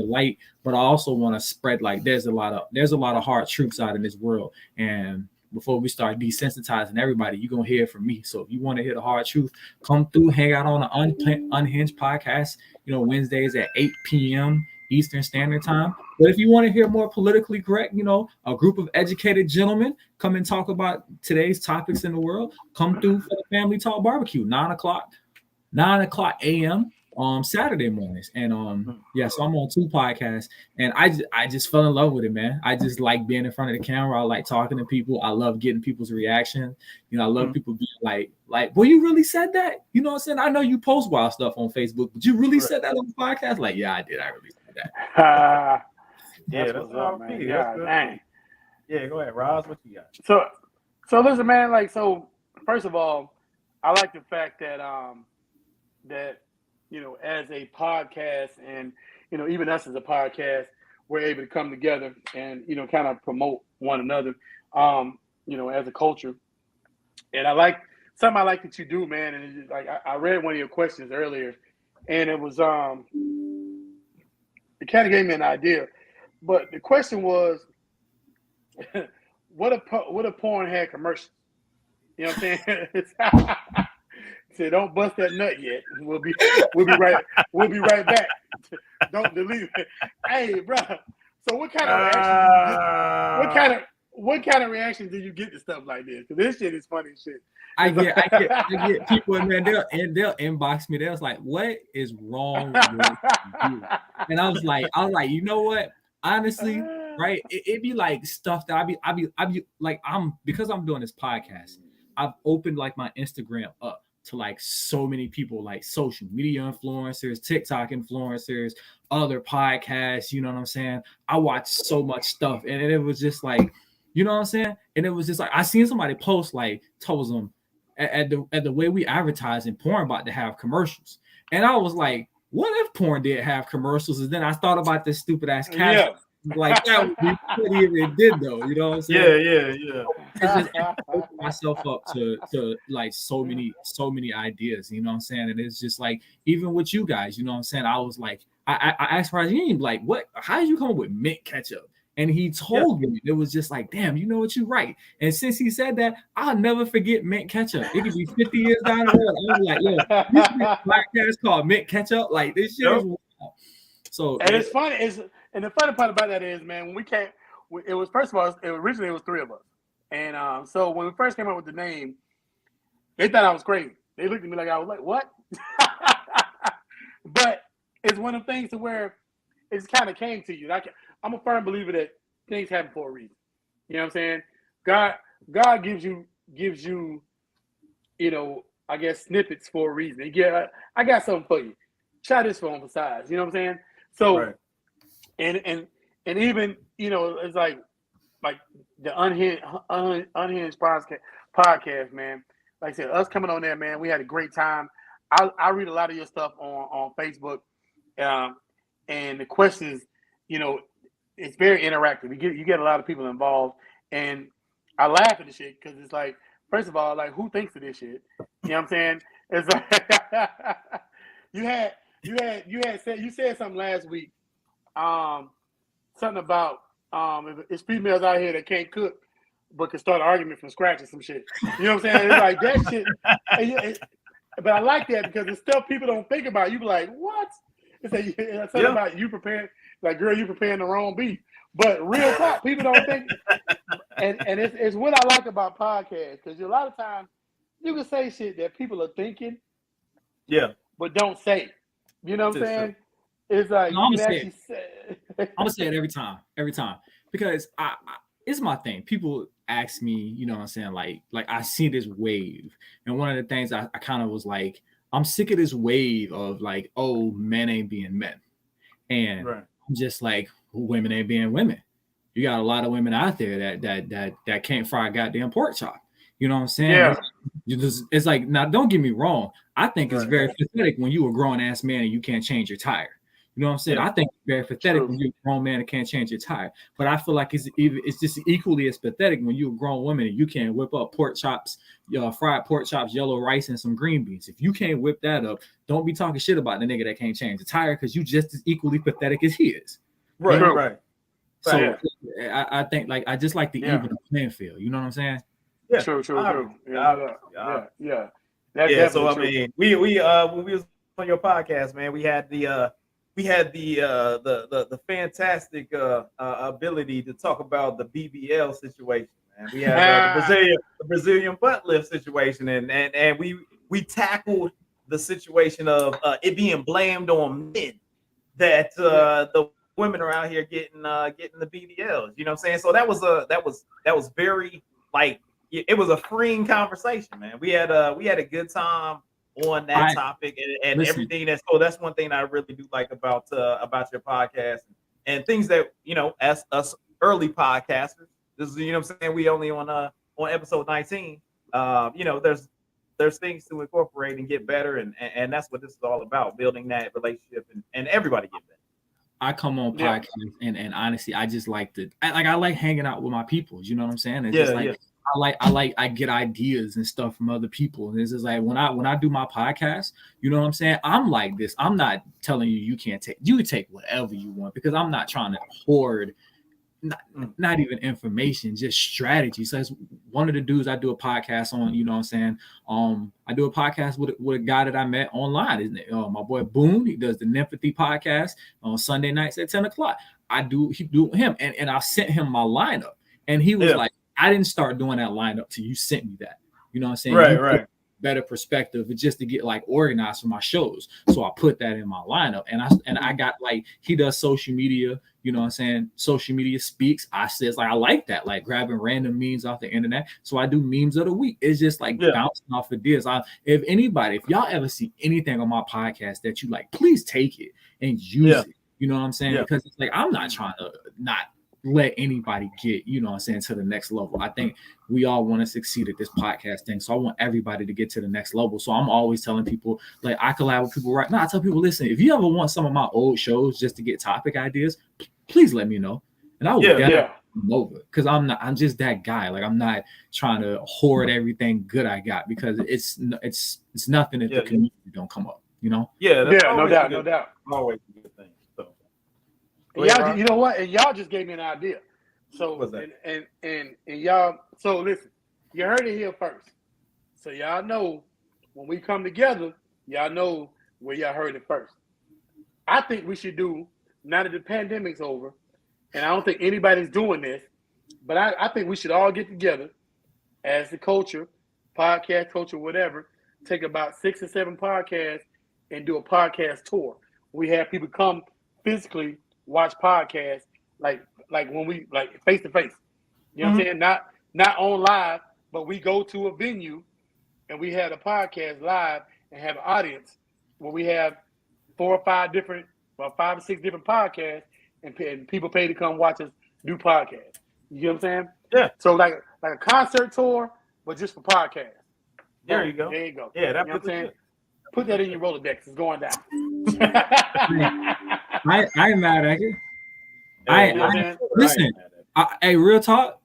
Speaker 3: light, but I also want to spread like there's a lot of hard truths out in this world. And before we start desensitizing everybody, you're gonna hear from me. So if you want to hear the hard truth, come through, hang out on the Unhinged Podcast, Wednesdays at 8 p.m. Eastern Standard Time. But if you want to hear more politically correct, a group of educated gentlemen come and talk about today's topics in the world, come through for the Family Talk Barbecue, 9 o'clock a.m. Saturday mornings. And so I'm on 2 podcasts, and I just fell in love with it, man. I just like being in front of the camera. I like talking to people. I love getting people's reaction. I love people being like, well, you really said that? You know what I'm saying? I know you post wild stuff on Facebook, but you really said that on the podcast? Like, yeah, I did. I really said that.
Speaker 1: That's what's up, man. Yeah, go ahead, Roz. What you
Speaker 2: got? So listen, man. First of all, I like the fact that that as a podcast, and even us as a podcast, we're able to come together and kind of promote one another, as a culture. And I like that you do, man. And it's like I read one of your questions earlier, and it was it kind of gave me an idea. But the question was, what if porn had commercials? You know what I'm saying? Say, don't bust that nut yet. We'll be right back. Don't delete it. Hey, bro. So what kind of reaction? What kind of reaction do you get to stuff like this? Because this shit is funny shit.
Speaker 3: I get people in there, they'll inbox me. They're like, "What is wrong with you?" And I was like, you know what? Honestly, right? It'd be like stuff that I be like, because I'm doing this podcast, I've opened like my Instagram up to like so many people, like social media influencers, TikTok influencers, other podcasts, you know what I'm saying? I watch so much stuff, and it was just like, you know what I'm saying? And it was just like, I seen somebody post like, tells them at the way we advertise in porn about to have commercials. And I was like, what if porn did have commercials? And then I thought about this stupid ass cat. Like that would be pretty if it did though, you know what I'm saying?
Speaker 1: Yeah.
Speaker 3: It's just opened myself up to like so many ideas, you know what I'm saying? And it's just like, even with you guys, you know what I'm saying? I was like, I asked Rajin, like, how did you come up with mint ketchup? And he told me, it was just like, damn, you know what, you're right. And since he said that, I'll never forget mint ketchup. It could be 50 years down the road. I was like, yo, this podcast called Mint Ketchup. Like, this shit is wild. So,
Speaker 2: and it's funny. And the funny part about that is, man, when we came, it was, first of all, originally it was 3 of us. And so when we first came up with the name, they thought I was crazy. They looked at me like I was like, what? But it's one of the things to where it kind of came to you. Like, I'm a firm believer that things happen for a reason. You know what I'm saying? God gives you, I guess, snippets for a reason. I got something for you. Try this for size. You know what I'm saying? So, right. and even, it's like the Unhinged podcast, man. Like I said, us coming on there, man, we had a great time. I read a lot of your stuff on Facebook, and the questions, it's very interactive. You get a lot of people involved, and I laugh at the shit because it's like, first of all, like, who thinks of this shit? You know what I'm saying? It's like you said something last week, something about it's females out here that can't cook but can start an argument from scratch or some shit. You know what I'm saying? It's like that shit. But I like that because it's stuff people don't think about. You be like, what? It's something about you preparing. Like, girl, you preparing the wrong beef. But real talk, people don't think. And it's what I like about podcasts, because a lot of times you can say shit that people are thinking, but don't say. You know what I'm saying? It's like,
Speaker 3: I'm gonna say it every time, because it's my thing. People ask me, you know what I'm saying, like I see this wave, and one of the things I kind of was like, I'm sick of this wave of like, oh, men ain't being men, and I'm just like, women ain't being women. you got a lot of women out there that can't fry a goddamn pork chop. You know what I'm saying?
Speaker 2: Yeah.
Speaker 3: It's like, now don't get me wrong. I think it's very pathetic when you a grown ass man and you can't change your tire. You know what I'm saying? I think it's very pathetic when you're a grown man and can't change your tire. But I feel like it's just equally as pathetic when you're a grown woman and you can't whip up pork chops, fried pork chops, yellow rice, and some green beans. If you can't whip that up, don't be talking shit about the nigga that can't change the tire, because you just as equally pathetic as he is.
Speaker 1: Right, right.
Speaker 3: So I think, like, I just like the even playing field. You know what I'm saying?
Speaker 2: Yeah. True. Yeah.
Speaker 1: So I mean, we when we was on your podcast, man, we had the fantastic ability to talk about the BBL situation, man. We had the Brazilian butt lift situation, and we tackled the situation of it being blamed on men that the women are out here getting the BBLs. You know what I'm saying? So that was very, like, it was a freeing conversation, man. We had a good time on that topic and everything. That's one thing I really do like about your podcast and things that, you know, as us early podcasters, this is, you know what I'm saying, we only on episode 19. You know, there's things to incorporate and get better, and that's what this is all about, building that relationship and everybody get better.
Speaker 3: I come on podcasts and honestly, I just like I like hanging out with my people. You know what I'm saying? It's just like, I get ideas and stuff from other people. And it's just like, when I do my podcast, you know what I'm saying? I'm like this. I'm not telling you can't take. You can take whatever you want, because I'm not trying to hoard not even information, just strategy. So that's one of the dudes I do a podcast on. You know what I'm saying? I do a podcast with a guy that I met online. Isn't it? My boy Boone. He does the Nympathy podcast on Sunday nights at 10 o'clock. He do with him, and I sent him my lineup, and he was like, I didn't start doing that lineup till you sent me that. You know what I'm saying?
Speaker 1: Right.
Speaker 3: Better perspective, just to get like organized for my shows. So I put that in my lineup, and I got, like, he does social media. You know what I'm saying? Social media speaks. I says, like, I like that, like grabbing random memes off the internet. So I do memes of the week. It's just like bouncing off ideas. If y'all ever see anything on my podcast that you like, please take it and use it. You know what I'm saying? Because it's like, I'm not trying to not let anybody get, you know what I'm saying, to the next level. I think we all want to succeed at this podcast thing. So I want everybody to get to the next level. So I'm always telling people, like, I collab with people right now. I tell people, listen, if you ever want some of my old shows just to get topic ideas, please let me know. And I will definitely come over, because I'm just that guy. Like, I'm not trying to hoard everything good I got, because it's nothing if the community don't come up, you know?
Speaker 2: No doubt.
Speaker 1: Always a good thing.
Speaker 2: Y'all, you know what? And y'all just gave me an idea. So and y'all, so listen, you heard it here first. So y'all know, when we come together, y'all know where y'all heard it first. I think we should do, now that the pandemic's over, and I don't think anybody's doing this, but I think we should all get together as the culture, podcast culture, whatever, take about 6 or 7 podcasts and do a podcast tour. We have people come physically watch podcasts, like when we, like, face to face. You know what I'm saying? Not on live, but we go to a venue and we have a podcast live and have an audience where we have 4 or 5 or 6 different podcasts, and people pay to come watch us do podcasts. You know what I'm saying?
Speaker 1: Yeah.
Speaker 2: So like a concert tour, but just for podcasts.
Speaker 1: There you go. Yeah, that, you know what I'm saying?
Speaker 2: Put that in your Rolodex. It's going down.
Speaker 3: I ain't mad at you. Listen. Hey, real talk.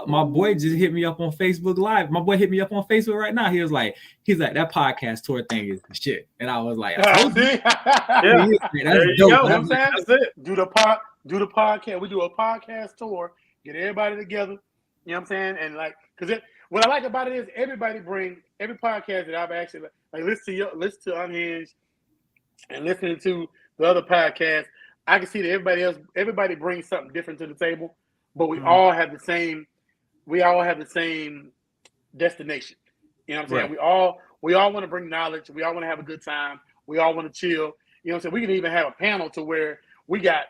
Speaker 3: My boy just hit me up on Facebook Live. My boy hit me up on Facebook right now. He's like, that podcast tour thing is shit. And I was like, that's dope.
Speaker 2: That's it. Do the podcast. We do a podcast tour. Get everybody together. You know what I'm saying? And like, because what I like about it is every podcast that I've actually like listen to Unhinged and listening to the other podcasts, I can see that everybody brings something different to the table, but we all have the same destination. You know what I'm saying? We all want to bring knowledge. We all want to have a good time. We all want to chill. You know what I'm saying? We can even have a panel to where we got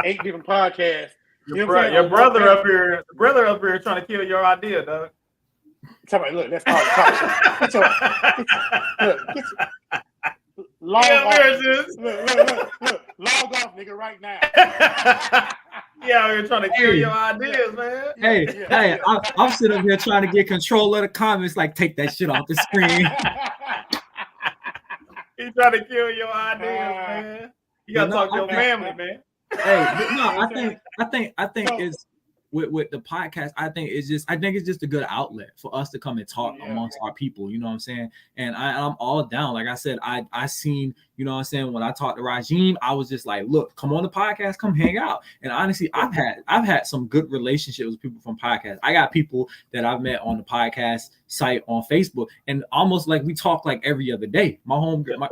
Speaker 2: 8 different podcasts.
Speaker 1: Your brother up here trying to kill your idea, dog.
Speaker 2: Look, that's all. Log off.
Speaker 1: versus.
Speaker 2: Look. Log off, nigga, right now.
Speaker 1: Yeah, you're trying to kill your ideas, man.
Speaker 3: Hey, I'm sitting up here trying to get control of the comments. Like, take that shit off the screen.
Speaker 1: He's trying to kill your ideas, man. You gotta talk to your family, man.
Speaker 3: Hey, no, I think it's with the podcast. I think it's just a good outlet for us to come and talk amongst our people. You know what I'm saying? And I'm all down. Like I said, I seen, you know what I'm saying, when I talked to Rajim, I was just like, look, come on the podcast, come hang out. And honestly, I've had some good relationships with people from podcasts. I got people that I've met on the podcast site on Facebook, and almost like we talk like every other day. My homegirl, my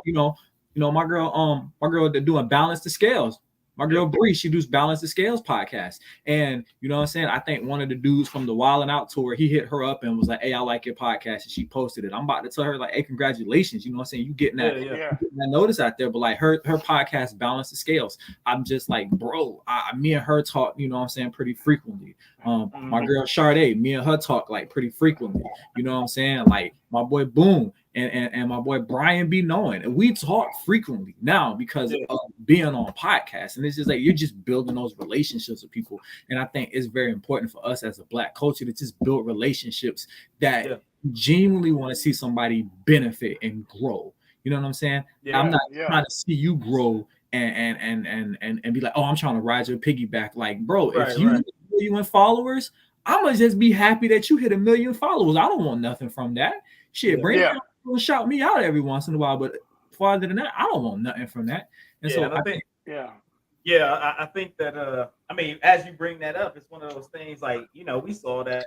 Speaker 3: girl that doing Balance the Scales. My girl Bree, she does Balance the Scales podcast. And you know what I'm saying? I think one of the dudes from the Wildin' Out tour, he hit her up and was like, hey, I like your podcast. And she posted it. I'm about to tell her, like, hey, congratulations. You know what I'm saying? You getting that, that notice out there. But like her podcast, Balance the Scales. I'm just like, bro, me and her talk, you know what I'm saying, pretty frequently. My girl Sade, me and her talk like pretty frequently. You know what I'm saying? Like my boy Boom. And my boy Brian be knowing, and we talk frequently now because of being on podcasts. And it's just like you're just building those relationships with people. And I think it's very important for us as a Black culture to just build relationships that genuinely want to see somebody benefit and grow. You know what I'm saying? I'm not trying to see you grow and be like, oh, I'm trying to ride your piggyback. Like, bro, if you hit 1 million followers, I'm gonna just be happy that you hit 1 million followers. I don't want nothing from that. Shit, bring it. Will shout me out every once in a while, but farther than that, I don't want nothing from that. And so I think I think that
Speaker 1: I mean, as you bring that up, it's one of those things like, you know, we saw the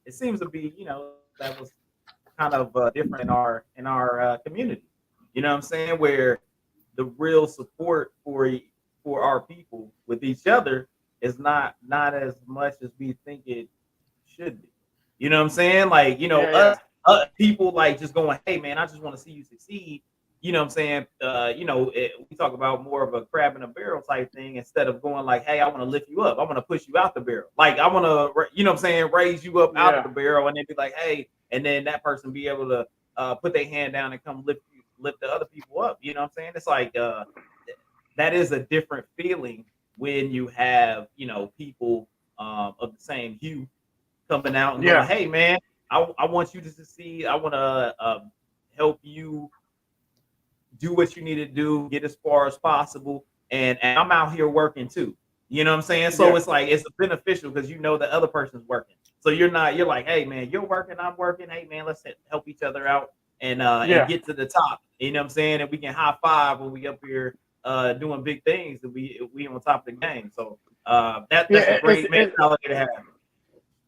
Speaker 1: it seems to be, you know, that was kind of different in our community. You know what I'm saying? Where the real support for our people with each other is not as much as we think it should be. You know what I'm saying? Like, you know, us people like just going, hey man, I just want to see you succeed. You know what I'm saying? We talk about more of a crab in a barrel type thing instead of going like, hey, I want to lift you up. I want to push you out the barrel. Like I want to, you know what I'm saying, raise you up out of the barrel and then be like, hey, and then that person be able to put their hand down and come lift the other people up. You know what I'm saying? It's like that is a different feeling when you have, you know, people of the same hue coming out and going, hey man, I want you to succeed. I want to help you do what you need to do, get as far as possible. And I'm out here working too. You know what I'm saying? So it's like, it's beneficial because you know the other person's working. So you're like, hey man, you're working, I'm working. Hey man, let's help each other out and get to the top. You know what I'm saying? And we can high five when we up here doing big things and we on top of the game. So that's a great mentality to have.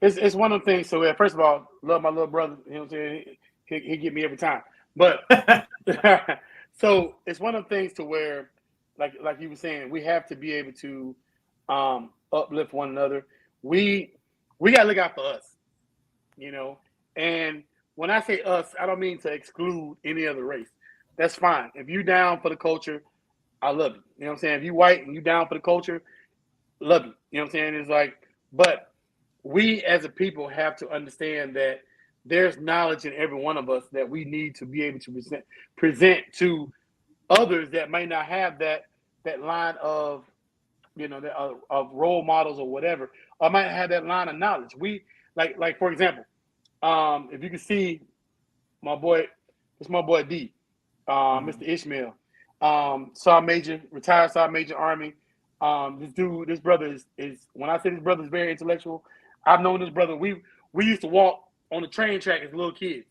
Speaker 2: It's one of the things. So first of all, love my little brother. You know what I'm saying? He get me every time. But so it's one of the things to where, like you were saying, we have to be able to uplift one another. We gotta look out for us, you know. And when I say us, I don't mean to exclude any other race. That's fine. If you down for the culture, I love you. You know what I'm saying? If you white and you down for the culture, love you. You know what I'm saying? It's like, but we as a people have to understand that there's knowledge in every one of us that we need to be able to present to others that may not have that line of, you know, of role models or whatever, or might have that line of knowledge. We like for example, if you can see my boy D, Mr. Ishmael, retired Sergeant Major Army. This brother is when I say this brother is very intellectual, I've known this brother. We used to walk on the train track as little kids.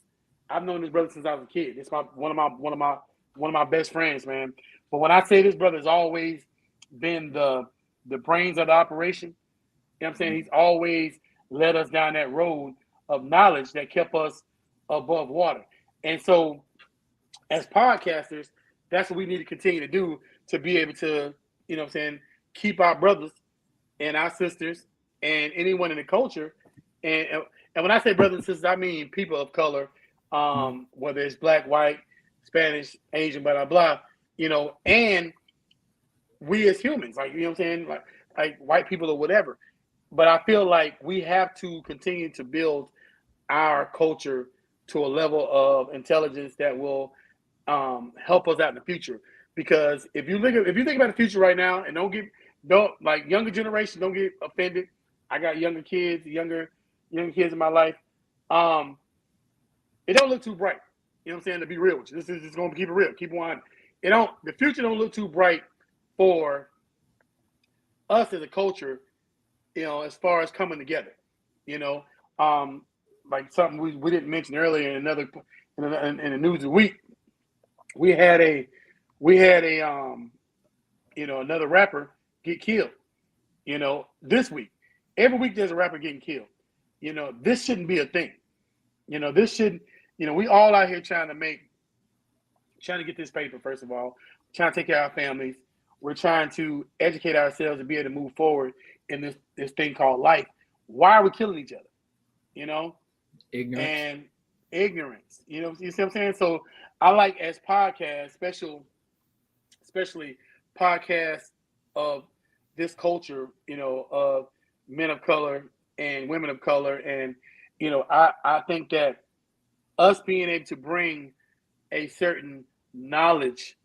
Speaker 2: I've known this brother since I was a kid. It's one of my best friends, man. But when I say this brother's always been the brains of the operation, you know what I'm saying? He's always led us down that road of knowledge that kept us above water. And so as podcasters, that's what we need to continue to do to be able to, you know what I'm saying, keep our brothers and our sisters and anyone in the culture. And when I say brothers and sisters, I mean people of color, whether it's black, white, Spanish, Asian, blah, blah, blah, you know, and we as humans, like, you know what I'm saying, like white people or whatever. But I feel like we have to continue to build our culture to a level of intelligence that will help us out in the future. Because if you think about the future right now, and don't like younger generation, don't get offended. I got younger kids in my life. It don't look too bright. You know what I'm saying? To be real with you, this is just gonna keep it real, keep on. The future don't look too bright for us as a culture. As far as coming together. Like something we didn't mention earlier in the news of the week. We had another rapper get killed. This week. Every week there's a rapper getting killed. This shouldn't be a thing. We all out here trying to get this paper, first of all, trying to take care of our families. We're trying to educate ourselves and be able to move forward in this thing called life. Why are we killing each other?
Speaker 3: Ignorance.
Speaker 2: And ignorance. You see what I'm saying? So I like, as podcasts, especially podcasts of this culture, of men of color and women of color. And, I think that us being able to bring a certain knowledge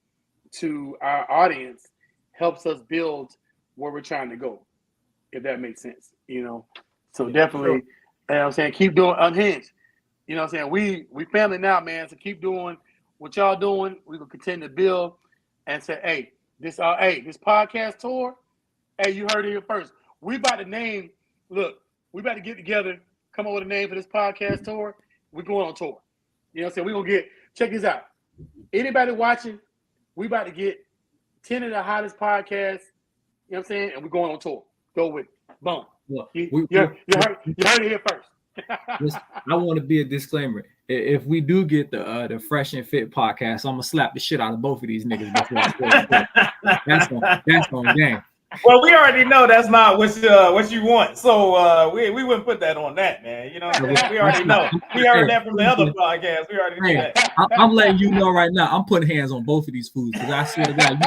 Speaker 2: to our audience helps us build where we're trying to go, if that makes sense. So definitely, you know what I'm saying, keep doing Unhinged. You know what I'm saying? We family now, man. So keep doing what y'all doing. We will continue to build and say, hey, this podcast tour, hey, you heard it here first. We about to get together, come up with a name for this podcast tour. We're going on tour. You know what I'm saying? We're going to check this out. Anybody watching, we about to get 10 of the hottest podcasts, you know what I'm saying? And we're going on tour. Go with it. Boom.
Speaker 3: Well,
Speaker 2: you heard it here first.
Speaker 3: I want to be a disclaimer. If we do get the Fresh and Fit podcast, I'm gonna slap the shit out of both of these niggas before I that's on game.
Speaker 1: Well, we already know that's not what you want, so we wouldn't put that on that, man. You know what I'm saying? We already know. We heard that from the other podcast. We already know that.
Speaker 3: I'm letting you know right now. I'm putting hands on both of these fools because I swear to God,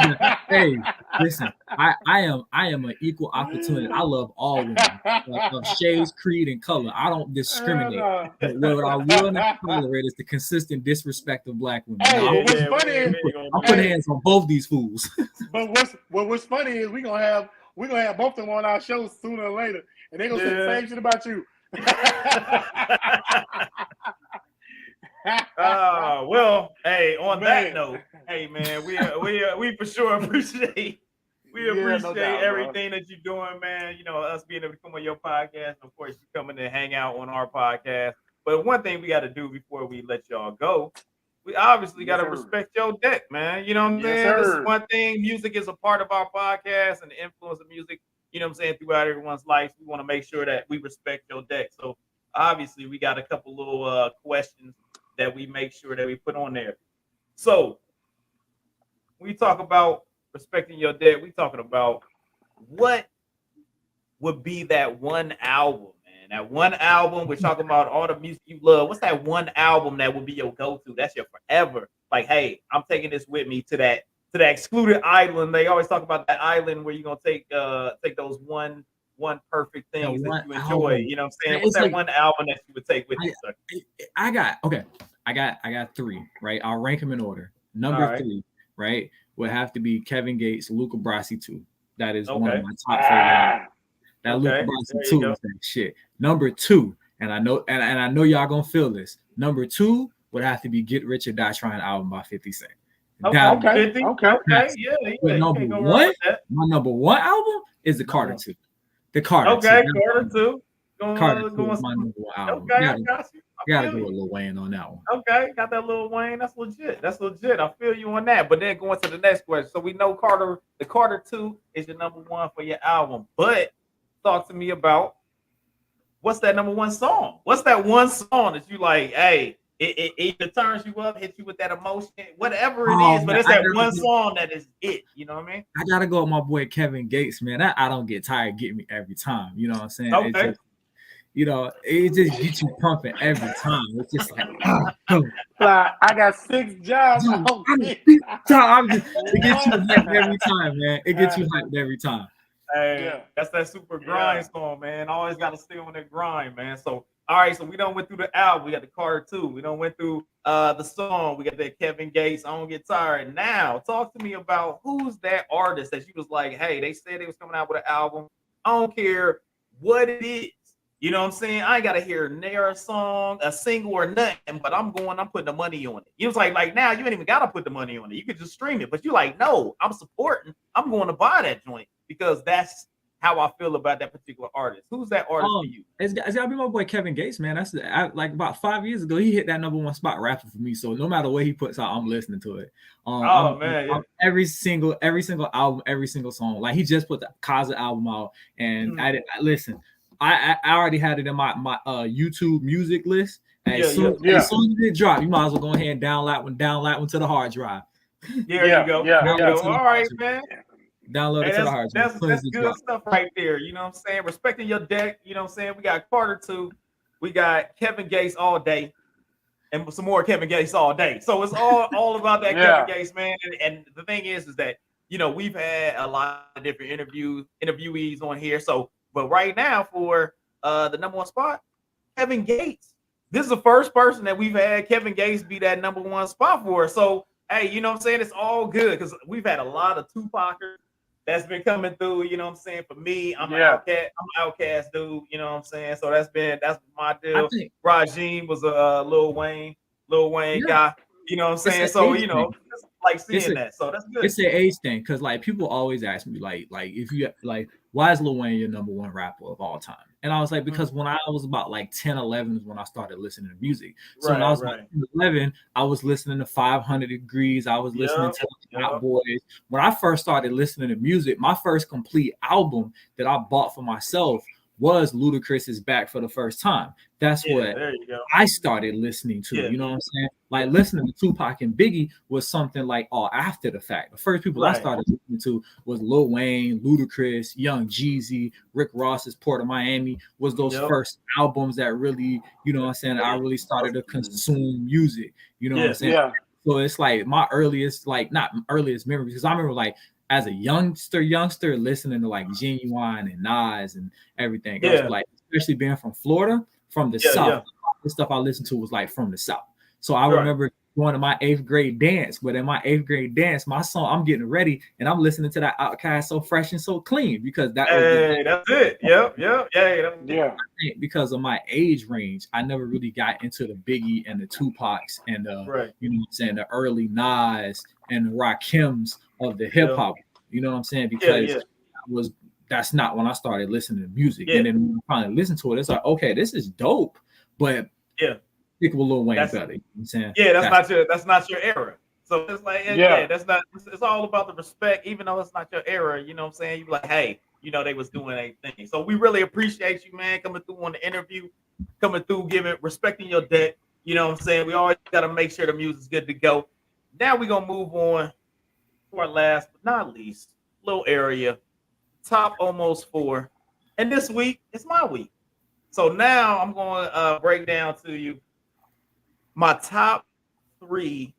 Speaker 3: hey, listen, I am an equal opportunity. I love all women of shades, creed, and color. I don't discriminate. But what I will not tolerate is the consistent disrespect of black women. I'm putting hands on both these fools.
Speaker 2: But what's funny is we're gonna have both of them on our show sooner or later, and they're gonna say the same shit about you.
Speaker 1: Well, hey, on that note, hey man, we for sure appreciate no doubt, everything that you're doing, man. Us being able to come on your podcast, and of course you coming to hang out on our podcast. But one thing we got to do before we let y'all go, we obviously got to respect your deck, man. You know what I'm saying?
Speaker 2: Sir.
Speaker 1: This is one thing. Music is a part of our podcast, and the influence of music, you know what I'm saying, throughout everyone's life. We want to make sure that we respect your deck. So obviously we got a couple little questions that we make sure that we put on there. So we talk about respecting your deck. We talking about what would be that one album, man. That one album. We're talking about all the music you love. What's that one album that would be your go-to? That's your forever. Like, hey, I'm taking this with me to that excluded island. They always talk about that island where you're gonna take those one perfect things that you enjoy. Album. You know what I'm saying? What's that one album that you would take with you, sir?
Speaker 3: I got three, right? I'll rank them in order. Number 3, right, would have to be Kevin Gates, Luca Brasi 2. That is one of my top favorite. That Luca Brasi 2 is that shit. Number 2, and I know y'all gonna feel this. Number 2 would have to be Get Rich or Die Trying album by 50 Cent.
Speaker 2: Okay.
Speaker 3: Yeah. My number one album is the Carter 2. The Carter 2.
Speaker 1: Okay, Carter 2.
Speaker 3: Carter 2 is my number one album.
Speaker 1: Okay, I got you.
Speaker 3: Gotta go with Lil Wayne on that one.
Speaker 1: Okay, got that Lil Wayne. That's legit. I feel you on that. But then going to the next question. So we know the Carter 2 is your number one for your album. But talk to me about what's that number one song? What's that one song that you like, hey, it either turns you up, hits you with that emotion, whatever it is, but it's that one song that is it. You know what I mean?
Speaker 3: I gotta go with my boy Kevin Gates, man. I don't get tired of getting me every time. You know what I'm saying?
Speaker 1: Okay.
Speaker 3: It just gets you pumping every time. It's just like,
Speaker 2: I got 6 jobs.
Speaker 3: It gets you hyped every time, man. It gets you hyped every time.
Speaker 1: Hey, that's that super grind song, man. Always got to stay on that grind, man. So All right, so we don't went through the album. We got the Carter 2. We don't went through the song. We got that Kevin Gates, I Don't Get Tired. Now, talk to me about who's that artist that you was like, hey, they said they was coming out with an album. I don't care what it is. You know what I'm saying? I ain't got to hear near a song, a single or nothing, but I'm putting the money on it. You was like now you ain't even got to put the money on it. You could just stream it. But you like, no, I'm supporting. I'm going to buy that joint because that's how I feel about that particular artist. Who's that artist for you?
Speaker 3: It's got to be my boy Kevin Gates, man. That's like about 5 years ago, he hit that #1 spot rapping for me. So no matter what he puts out, I'm listening to it. I'm every single album, every single song. Like he just put the Kaza album out, and I listen. I already had it in my YouTube music list. As soon as it dropped, you might as well go ahead and download one to the hard drive.
Speaker 1: There you go. All right, man.
Speaker 3: Download it to the hard drive.
Speaker 1: That's good stuff right there. You know what I'm saying? Respecting your deck. You know what I'm saying? We got Carter 2. We got Kevin Gates all day. And some more Kevin Gates all day. So it's all about that Kevin Gates, man. And the thing is that, you know, we've had a lot of different interviewees on here. So, but right now for the #1 spot, Kevin Gates. This is the first person that we've had Kevin Gates be that #1 spot for. So, hey, you know what I'm saying? It's all good because we've had a lot of Tupacers that's been coming through, you know what I'm saying? For me, I'm an outcast dude, you know what I'm saying? So that's my deal. Rajim was a Lil Wayne guy, you know what I'm saying? So, you know, just like seeing that. So that's good.
Speaker 3: It's an age thing because like people always ask me like if you like why is Lil Wayne your #1 rapper of all time? And I was like, because when I was about like 10, 11 is when I started listening to music. So when I was like 11, I was listening to 500 Degrees. I was listening to Out Boys. When I first started listening to music, my first complete album that I bought for myself was Ludacris's Back for the First Time. That's what I started listening to. You know what I'm saying? Like listening to Tupac and Biggie was something like all after the fact. The first people I started listening to was Lil Wayne, Ludacris, Young Jeezy, Rick Ross's Port of Miami was those first albums that really, you know what I'm saying, I really started to consume music. You know what I'm saying? Yeah. So it's like my earliest, like not earliest memory, because I remember like as a youngster listening to like Genuine and Nas and everything. It was like, especially being from Florida, from the South, the stuff I listened to was like from the South. So I remember going to my 8th grade dance, but in my 8th grade dance, my song, I'm getting ready and I'm listening to that Outkast So Fresh and So Clean because that was
Speaker 1: that's it. Yeah.
Speaker 3: Because of my age range, I never really got into the Biggie and the Tupacs and you know what I'm saying, the early Nas and the Rakims of the hip hop. You know what I'm saying? Because that's not when I started listening to music. And then when I finally listened to it, it's like, okay, this is dope, but stick with Lil Wayne better. You know what I'm saying?
Speaker 1: That's not your era. So it's like, that's not. It's all about the respect, even though it's not your era. You know what I'm saying? You be like, hey, you know, they was doing a thing. So we really appreciate you, man, coming through on the interview, coming through, respecting your debt. You know what I'm saying? We always got to make sure the music's good to go. Now we're gonna move on to our last but not least little area, top almost 4. And this week it's my week. So now I'm going to break down to you my top 3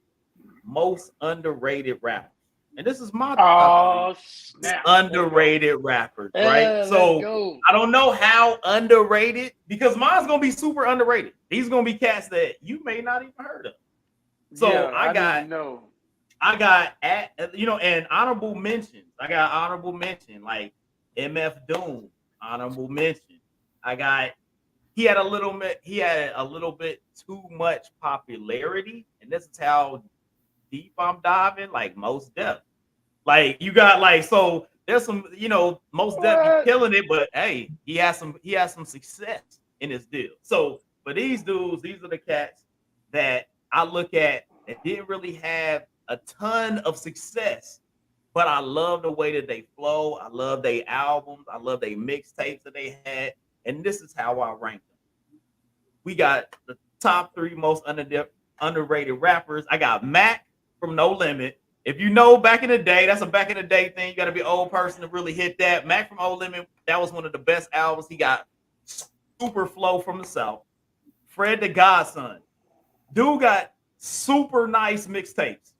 Speaker 1: most underrated rappers. And this is my top 3 underrated rappers, right? So I don't know how underrated, because mine's going to be super underrated. These going to be cats that you may not even heard of. So I got and honorable mentions. I got honorable mention like MF Doom, honorable mention. He had a little bit too much popularity, and this is how deep I'm diving, like Most Def. Like you got like, so there's some, Most Def killing it, but hey, he has some success in his deal. So for these dudes, these are the cats that I look at that didn't really have a ton of success, but I love the way that they flow. I love their albums. I love their mixtapes that they had. And this is how I rank them. We got the top 3 most underrated rappers. I got Mac from No Limit. If you know back in the day, that's a back in the day thing. You got to be an old person to really hit that. Mac from No Limit, that was one of the best albums. He got super flow from the South. Fred the Godson. Dude got super nice mixtapes.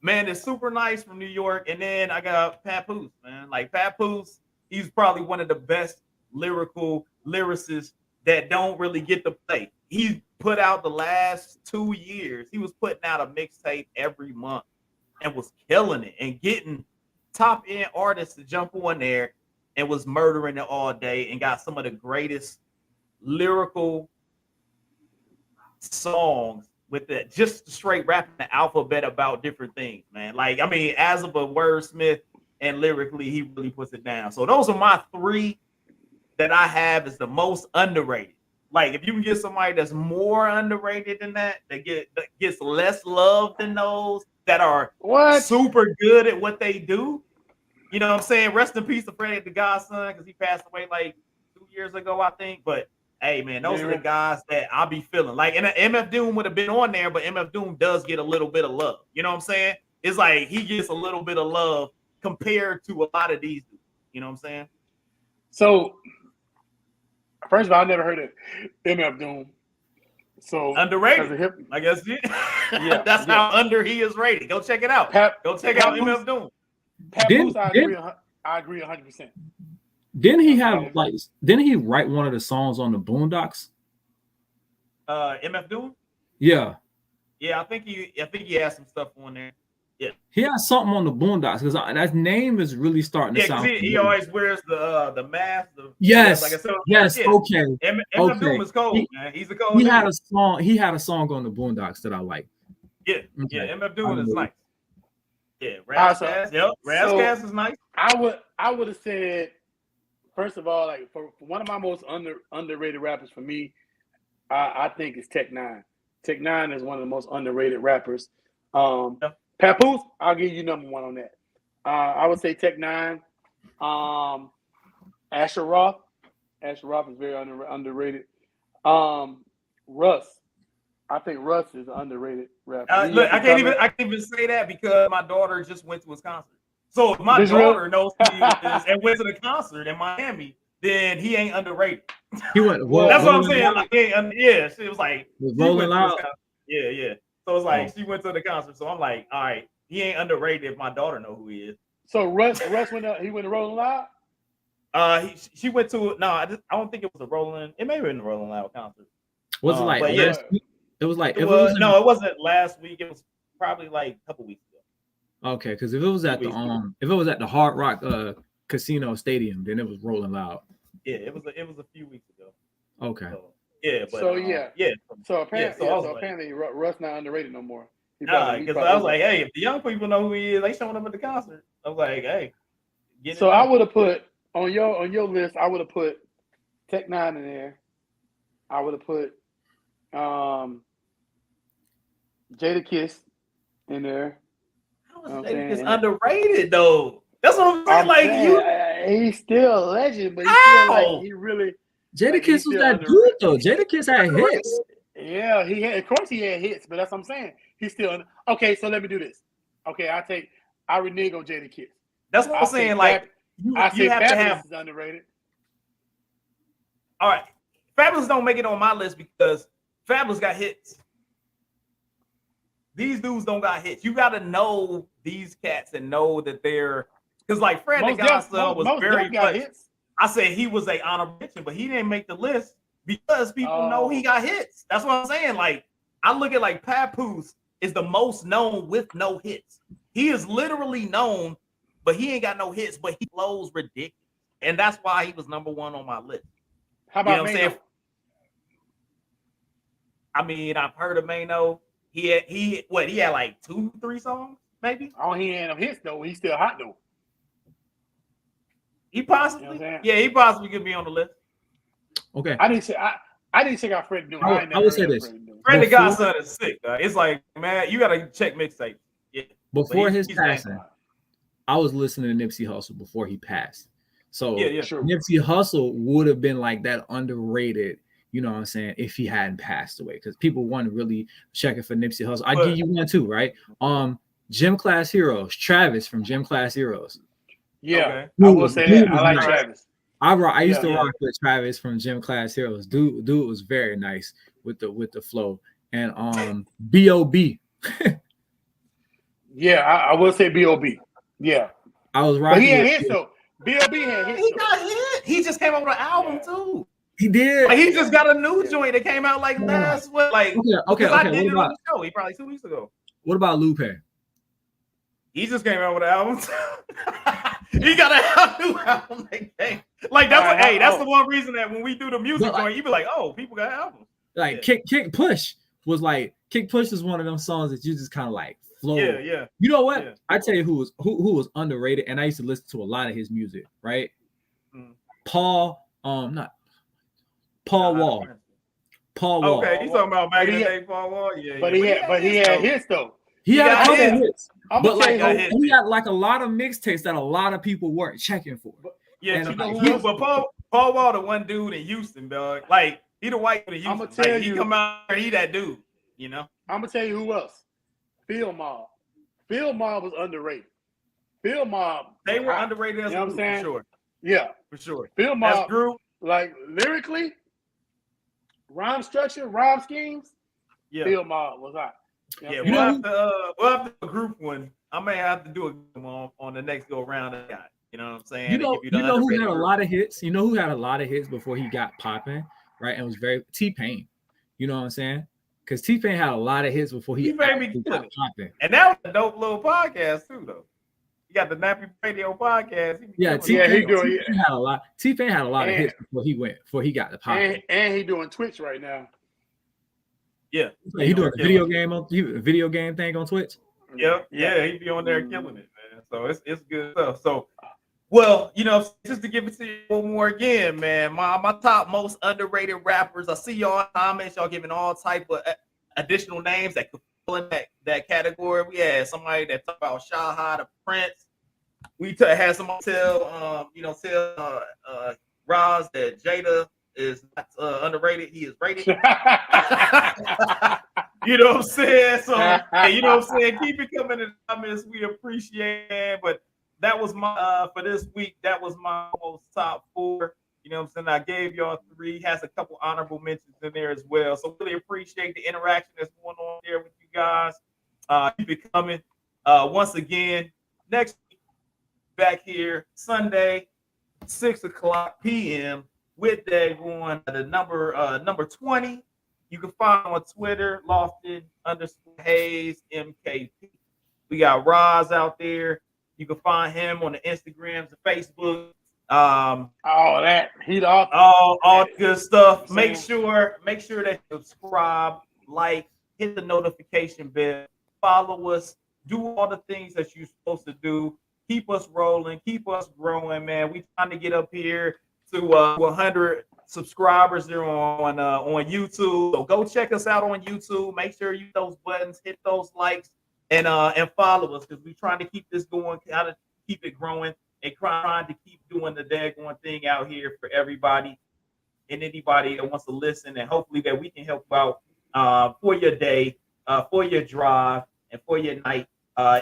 Speaker 1: Man, it's super nice from New York. And then I got Papoose, man. Like Papoose, he's probably one of the best lyricists that don't really get to play. He put out the last 2 years. He was putting out a mixtape every month and was killing it and getting top end artists to jump on there and was murdering it all day and got some of the greatest lyrical songs with that, just straight rapping the alphabet about different things, man. Like, I mean, as of a wordsmith and lyrically, he really puts it down. So those are my three that I have as the most underrated. Like, if you can get somebody that's more underrated than that gets less love than those that are super good at what they do, you know what I'm saying? Rest in peace to Freddie the Godson, because he passed away like 2 years ago, I think. But hey, man, those are the guys that I'll be feeling. Like, and MF Doom would have been on there, but MF Doom does get a little bit of love. You know what I'm saying? It's like he gets a little bit of love compared to a lot of these dudes. You know what I'm saying?
Speaker 2: So, first of all, I never heard of MF Doom. So
Speaker 1: underrated. I guess yeah. That's how under he is rated. Go check it out. Go check out MF Doom.
Speaker 2: I agree 100%.
Speaker 3: Didn't he write one of the songs on the Boondocks?
Speaker 1: MF Doom?
Speaker 3: Yeah.
Speaker 1: Yeah, I think he has some stuff on there. Yeah.
Speaker 3: He has something on the Boondocks because that name is really starting to sound.
Speaker 1: He always wears the mask.
Speaker 3: Yes.
Speaker 1: Like I said,
Speaker 3: yes.
Speaker 1: Yeah.
Speaker 3: Okay.
Speaker 1: MF Doom is cold, man. He's a cold.
Speaker 3: He had a song on the Boondocks that I like.
Speaker 1: Yeah. Okay. Yeah. MF Doom is nice. Yeah. Razzcast. Yep. Razzcast is nice.
Speaker 2: I would have said, first of all, like for one of my most underrated rappers for me, I think is Tech N9ne. Tech N9ne is one of the most underrated rappers. Papoose, I'll give you number one on that. I would say Tech N9ne. Asher Roth. Asher Roth is very underrated. Russ. I think Russ is an underrated rapper.
Speaker 1: Look, I can't even say that because my daughter just went to his concert. So if my daughter knows who he is and went to the concert in Miami, then he ain't underrated.
Speaker 3: He went.
Speaker 1: That's what I'm saying. Like, yeah, she was like
Speaker 3: rolling out.
Speaker 1: Yeah. So it's like she went to the concert. So I'm like, all right, he ain't underrated if my daughter know who he is.
Speaker 2: So Russ went up. He went to Rolling Loud.
Speaker 1: She went to I don't think it was a Rolling. It may have been a Rolling Loud concert.
Speaker 3: Was it like last week? It was like
Speaker 1: it wasn't last week. It was probably like a couple weeks ago.
Speaker 3: Okay, because if it was at the Hard Rock Casino Stadium, then it was Rolling Loud.
Speaker 1: Yeah, it was a few weeks ago.
Speaker 3: Okay.
Speaker 1: So, yeah, but
Speaker 2: So apparently Russ not underrated no more.
Speaker 1: Because I was like, hey, if the young people know who he is, they showing up at the concert. I was like, hey.
Speaker 2: I would have put on your list. I would have put Tech N9ne in there. I would have put Jadakiss in there.
Speaker 1: Jadakiss underrated though. That's what I'm saying.
Speaker 2: He's still a legend, but he really.
Speaker 3: Jadakiss was that dude though. Jadakiss had hits.
Speaker 2: Yeah, of course he had hits, but that's what I'm saying. He's still okay. So let me do this. Okay, I renege on Jadakiss.
Speaker 1: That's what I'm saying. Like you have to have
Speaker 2: is underrated.
Speaker 1: All right, Fabulous don't make it on my list because Fabulous got hits. These dudes don't got hits. You got to know these cats and know that they're because like Fred the Godson was very got hits. I said he was a honorable mention, but he didn't make the list because people know he got hits. That's what I'm saying. Like I look at like Papoose is the most known with no hits. He is literally known, but he ain't got no hits. But he flows ridiculous, and that's why he was number one on my list.
Speaker 2: How about what I'm saying?
Speaker 1: I mean, I've heard of Mano. He had like 2-3 songs, maybe.
Speaker 2: Oh, he ain't no hits though. He's still hot though.
Speaker 1: He possibly, he possibly could be on the list.
Speaker 3: Okay.
Speaker 2: I didn't check out Fred Doom.
Speaker 3: I would say this.
Speaker 1: Fred the Godson is sick. It's like, man, you gotta check mixtape. Yeah.
Speaker 3: Before his passing, I was listening to Nipsey Hussle before he passed. So
Speaker 1: sure.
Speaker 3: Nipsey Hussle would have been like that underrated, you know what I'm saying, if he hadn't passed away. Because people weren't really checking for Nipsey Hussle. I give you one too, right? Gym Class Heroes, Travis from Gym Class Heroes.
Speaker 2: Yeah, okay. I will say that. I like Travis.
Speaker 3: I used to rock with Travis from Gym Class Heroes. Dude was very nice with the flow. And BYOB.
Speaker 2: Yeah, I will say BYOB. Yeah.
Speaker 3: I was rocking.
Speaker 2: But he had hits though. BYOB had hits.
Speaker 1: He got hit. He just came out with an album too.
Speaker 3: He did.
Speaker 1: Like, he just got a new joint that came out like last week. Like,
Speaker 3: okay.
Speaker 1: I did it on the show. He probably 2 weeks ago.
Speaker 3: What about Lupe?
Speaker 1: He just came out with an album. He got a new album that came. Like, that's the one reason that when we do the music joint, you be like, oh, people got albums.
Speaker 3: Like Kick Push was like Kick Push is one of them songs that you just kind of like flow.
Speaker 1: Yeah.
Speaker 3: You know what? Yeah. I tell you who was underrated, and I used to listen to a lot of his music, right? Paul Wall. Paul Wall.
Speaker 1: Okay, he's talking about back in the day, Paul Wall. Yeah,
Speaker 2: but he had hits though.
Speaker 3: He had a couple hits.
Speaker 2: But
Speaker 3: like he had like a lot of mixtapes that a lot of people weren't checking for.
Speaker 1: Yeah, but Paul Wall, the one dude in Houston, dog. Like, he the white dude in Houston.
Speaker 2: I'm gonna tell
Speaker 1: you, he come out here, he that dude. You know.
Speaker 2: I'm gonna tell you who else. Phil Mob. Phil Mob was underrated. Phil Mob.
Speaker 1: They were underrated as a group, for sure.
Speaker 2: Yeah,
Speaker 1: for sure.
Speaker 2: Phil Mob
Speaker 1: as group,
Speaker 2: like lyrically, rhyme structure, rhyme schemes. Yeah, Phil Mob was hot.
Speaker 1: Yeah, we'll have to do a group one. I may have to do a on the next go around. You know what I'm saying?
Speaker 3: You know who had a lot of hits? You know who had a lot of hits before he got popping, right? And was very T-Pain. You know what I'm saying? Because T-Pain had a lot of hits before he got popping.
Speaker 1: And that was a dope little podcast too, though. You got the Nappy Radio podcast.
Speaker 3: T-Pain had a lot. T-Pain had a lot of hits before he got the popping.
Speaker 2: And he doing Twitch right now.
Speaker 1: Yeah,
Speaker 3: he doing a video game thing on Twitch.
Speaker 1: Yep. Yeah, he be on there killing it, man. So it's good stuff. So, well, you know, just to give it to you one more again, man. My top most underrated rappers. I see y'all in comments. Y'all giving all type of additional names that could fill in that category. We had somebody that talked about Shaha the Prince. We had somebody tell Roz that Jada is not underrated. He is rated. You know what I'm saying? So, you know what I'm saying? Keep it coming in the comments. We appreciate it. But that was my for this week. That was my most top 4. You know what I'm saying? I gave y'all 3. Has a couple honorable mentions in there as well. So really appreciate the interaction that's going on there with you guys. Keep it coming. Once again, next week, back here Sunday, 6:00 p.m. with Day One, the number 20. You can find on Twitter, Lofton_Hayes MKP. We got Roz out there. You can find him on the Instagrams, the Facebook. All the good stuff. Make sure that you subscribe, like, hit the notification bell, follow us, do all the things that you're supposed to do. Keep us rolling, keep us growing, man. We trying to get up here to 100 subscribers there on YouTube. So go check us out on YouTube. Make sure you hit those buttons, hit those likes, and follow us, because we're trying to keep this going, kind of keep it growing, and trying to keep doing the daggone thing out here for everybody and anybody that wants to listen, and hopefully that we can help out for your day, for your drive, and for your night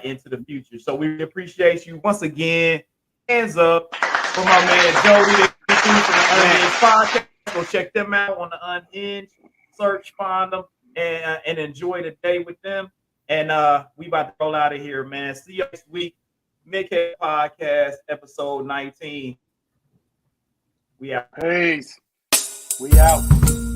Speaker 1: into the future. So we appreciate you once again. Hands up for my man Jodi. From the Unhinged Podcast. Go check them out on the Unhinged. Search, find them, and enjoy the day with them. And we about to roll out of here, man. See you next week. Ketchup Podcast, episode 19. We out.
Speaker 2: Peace. We out.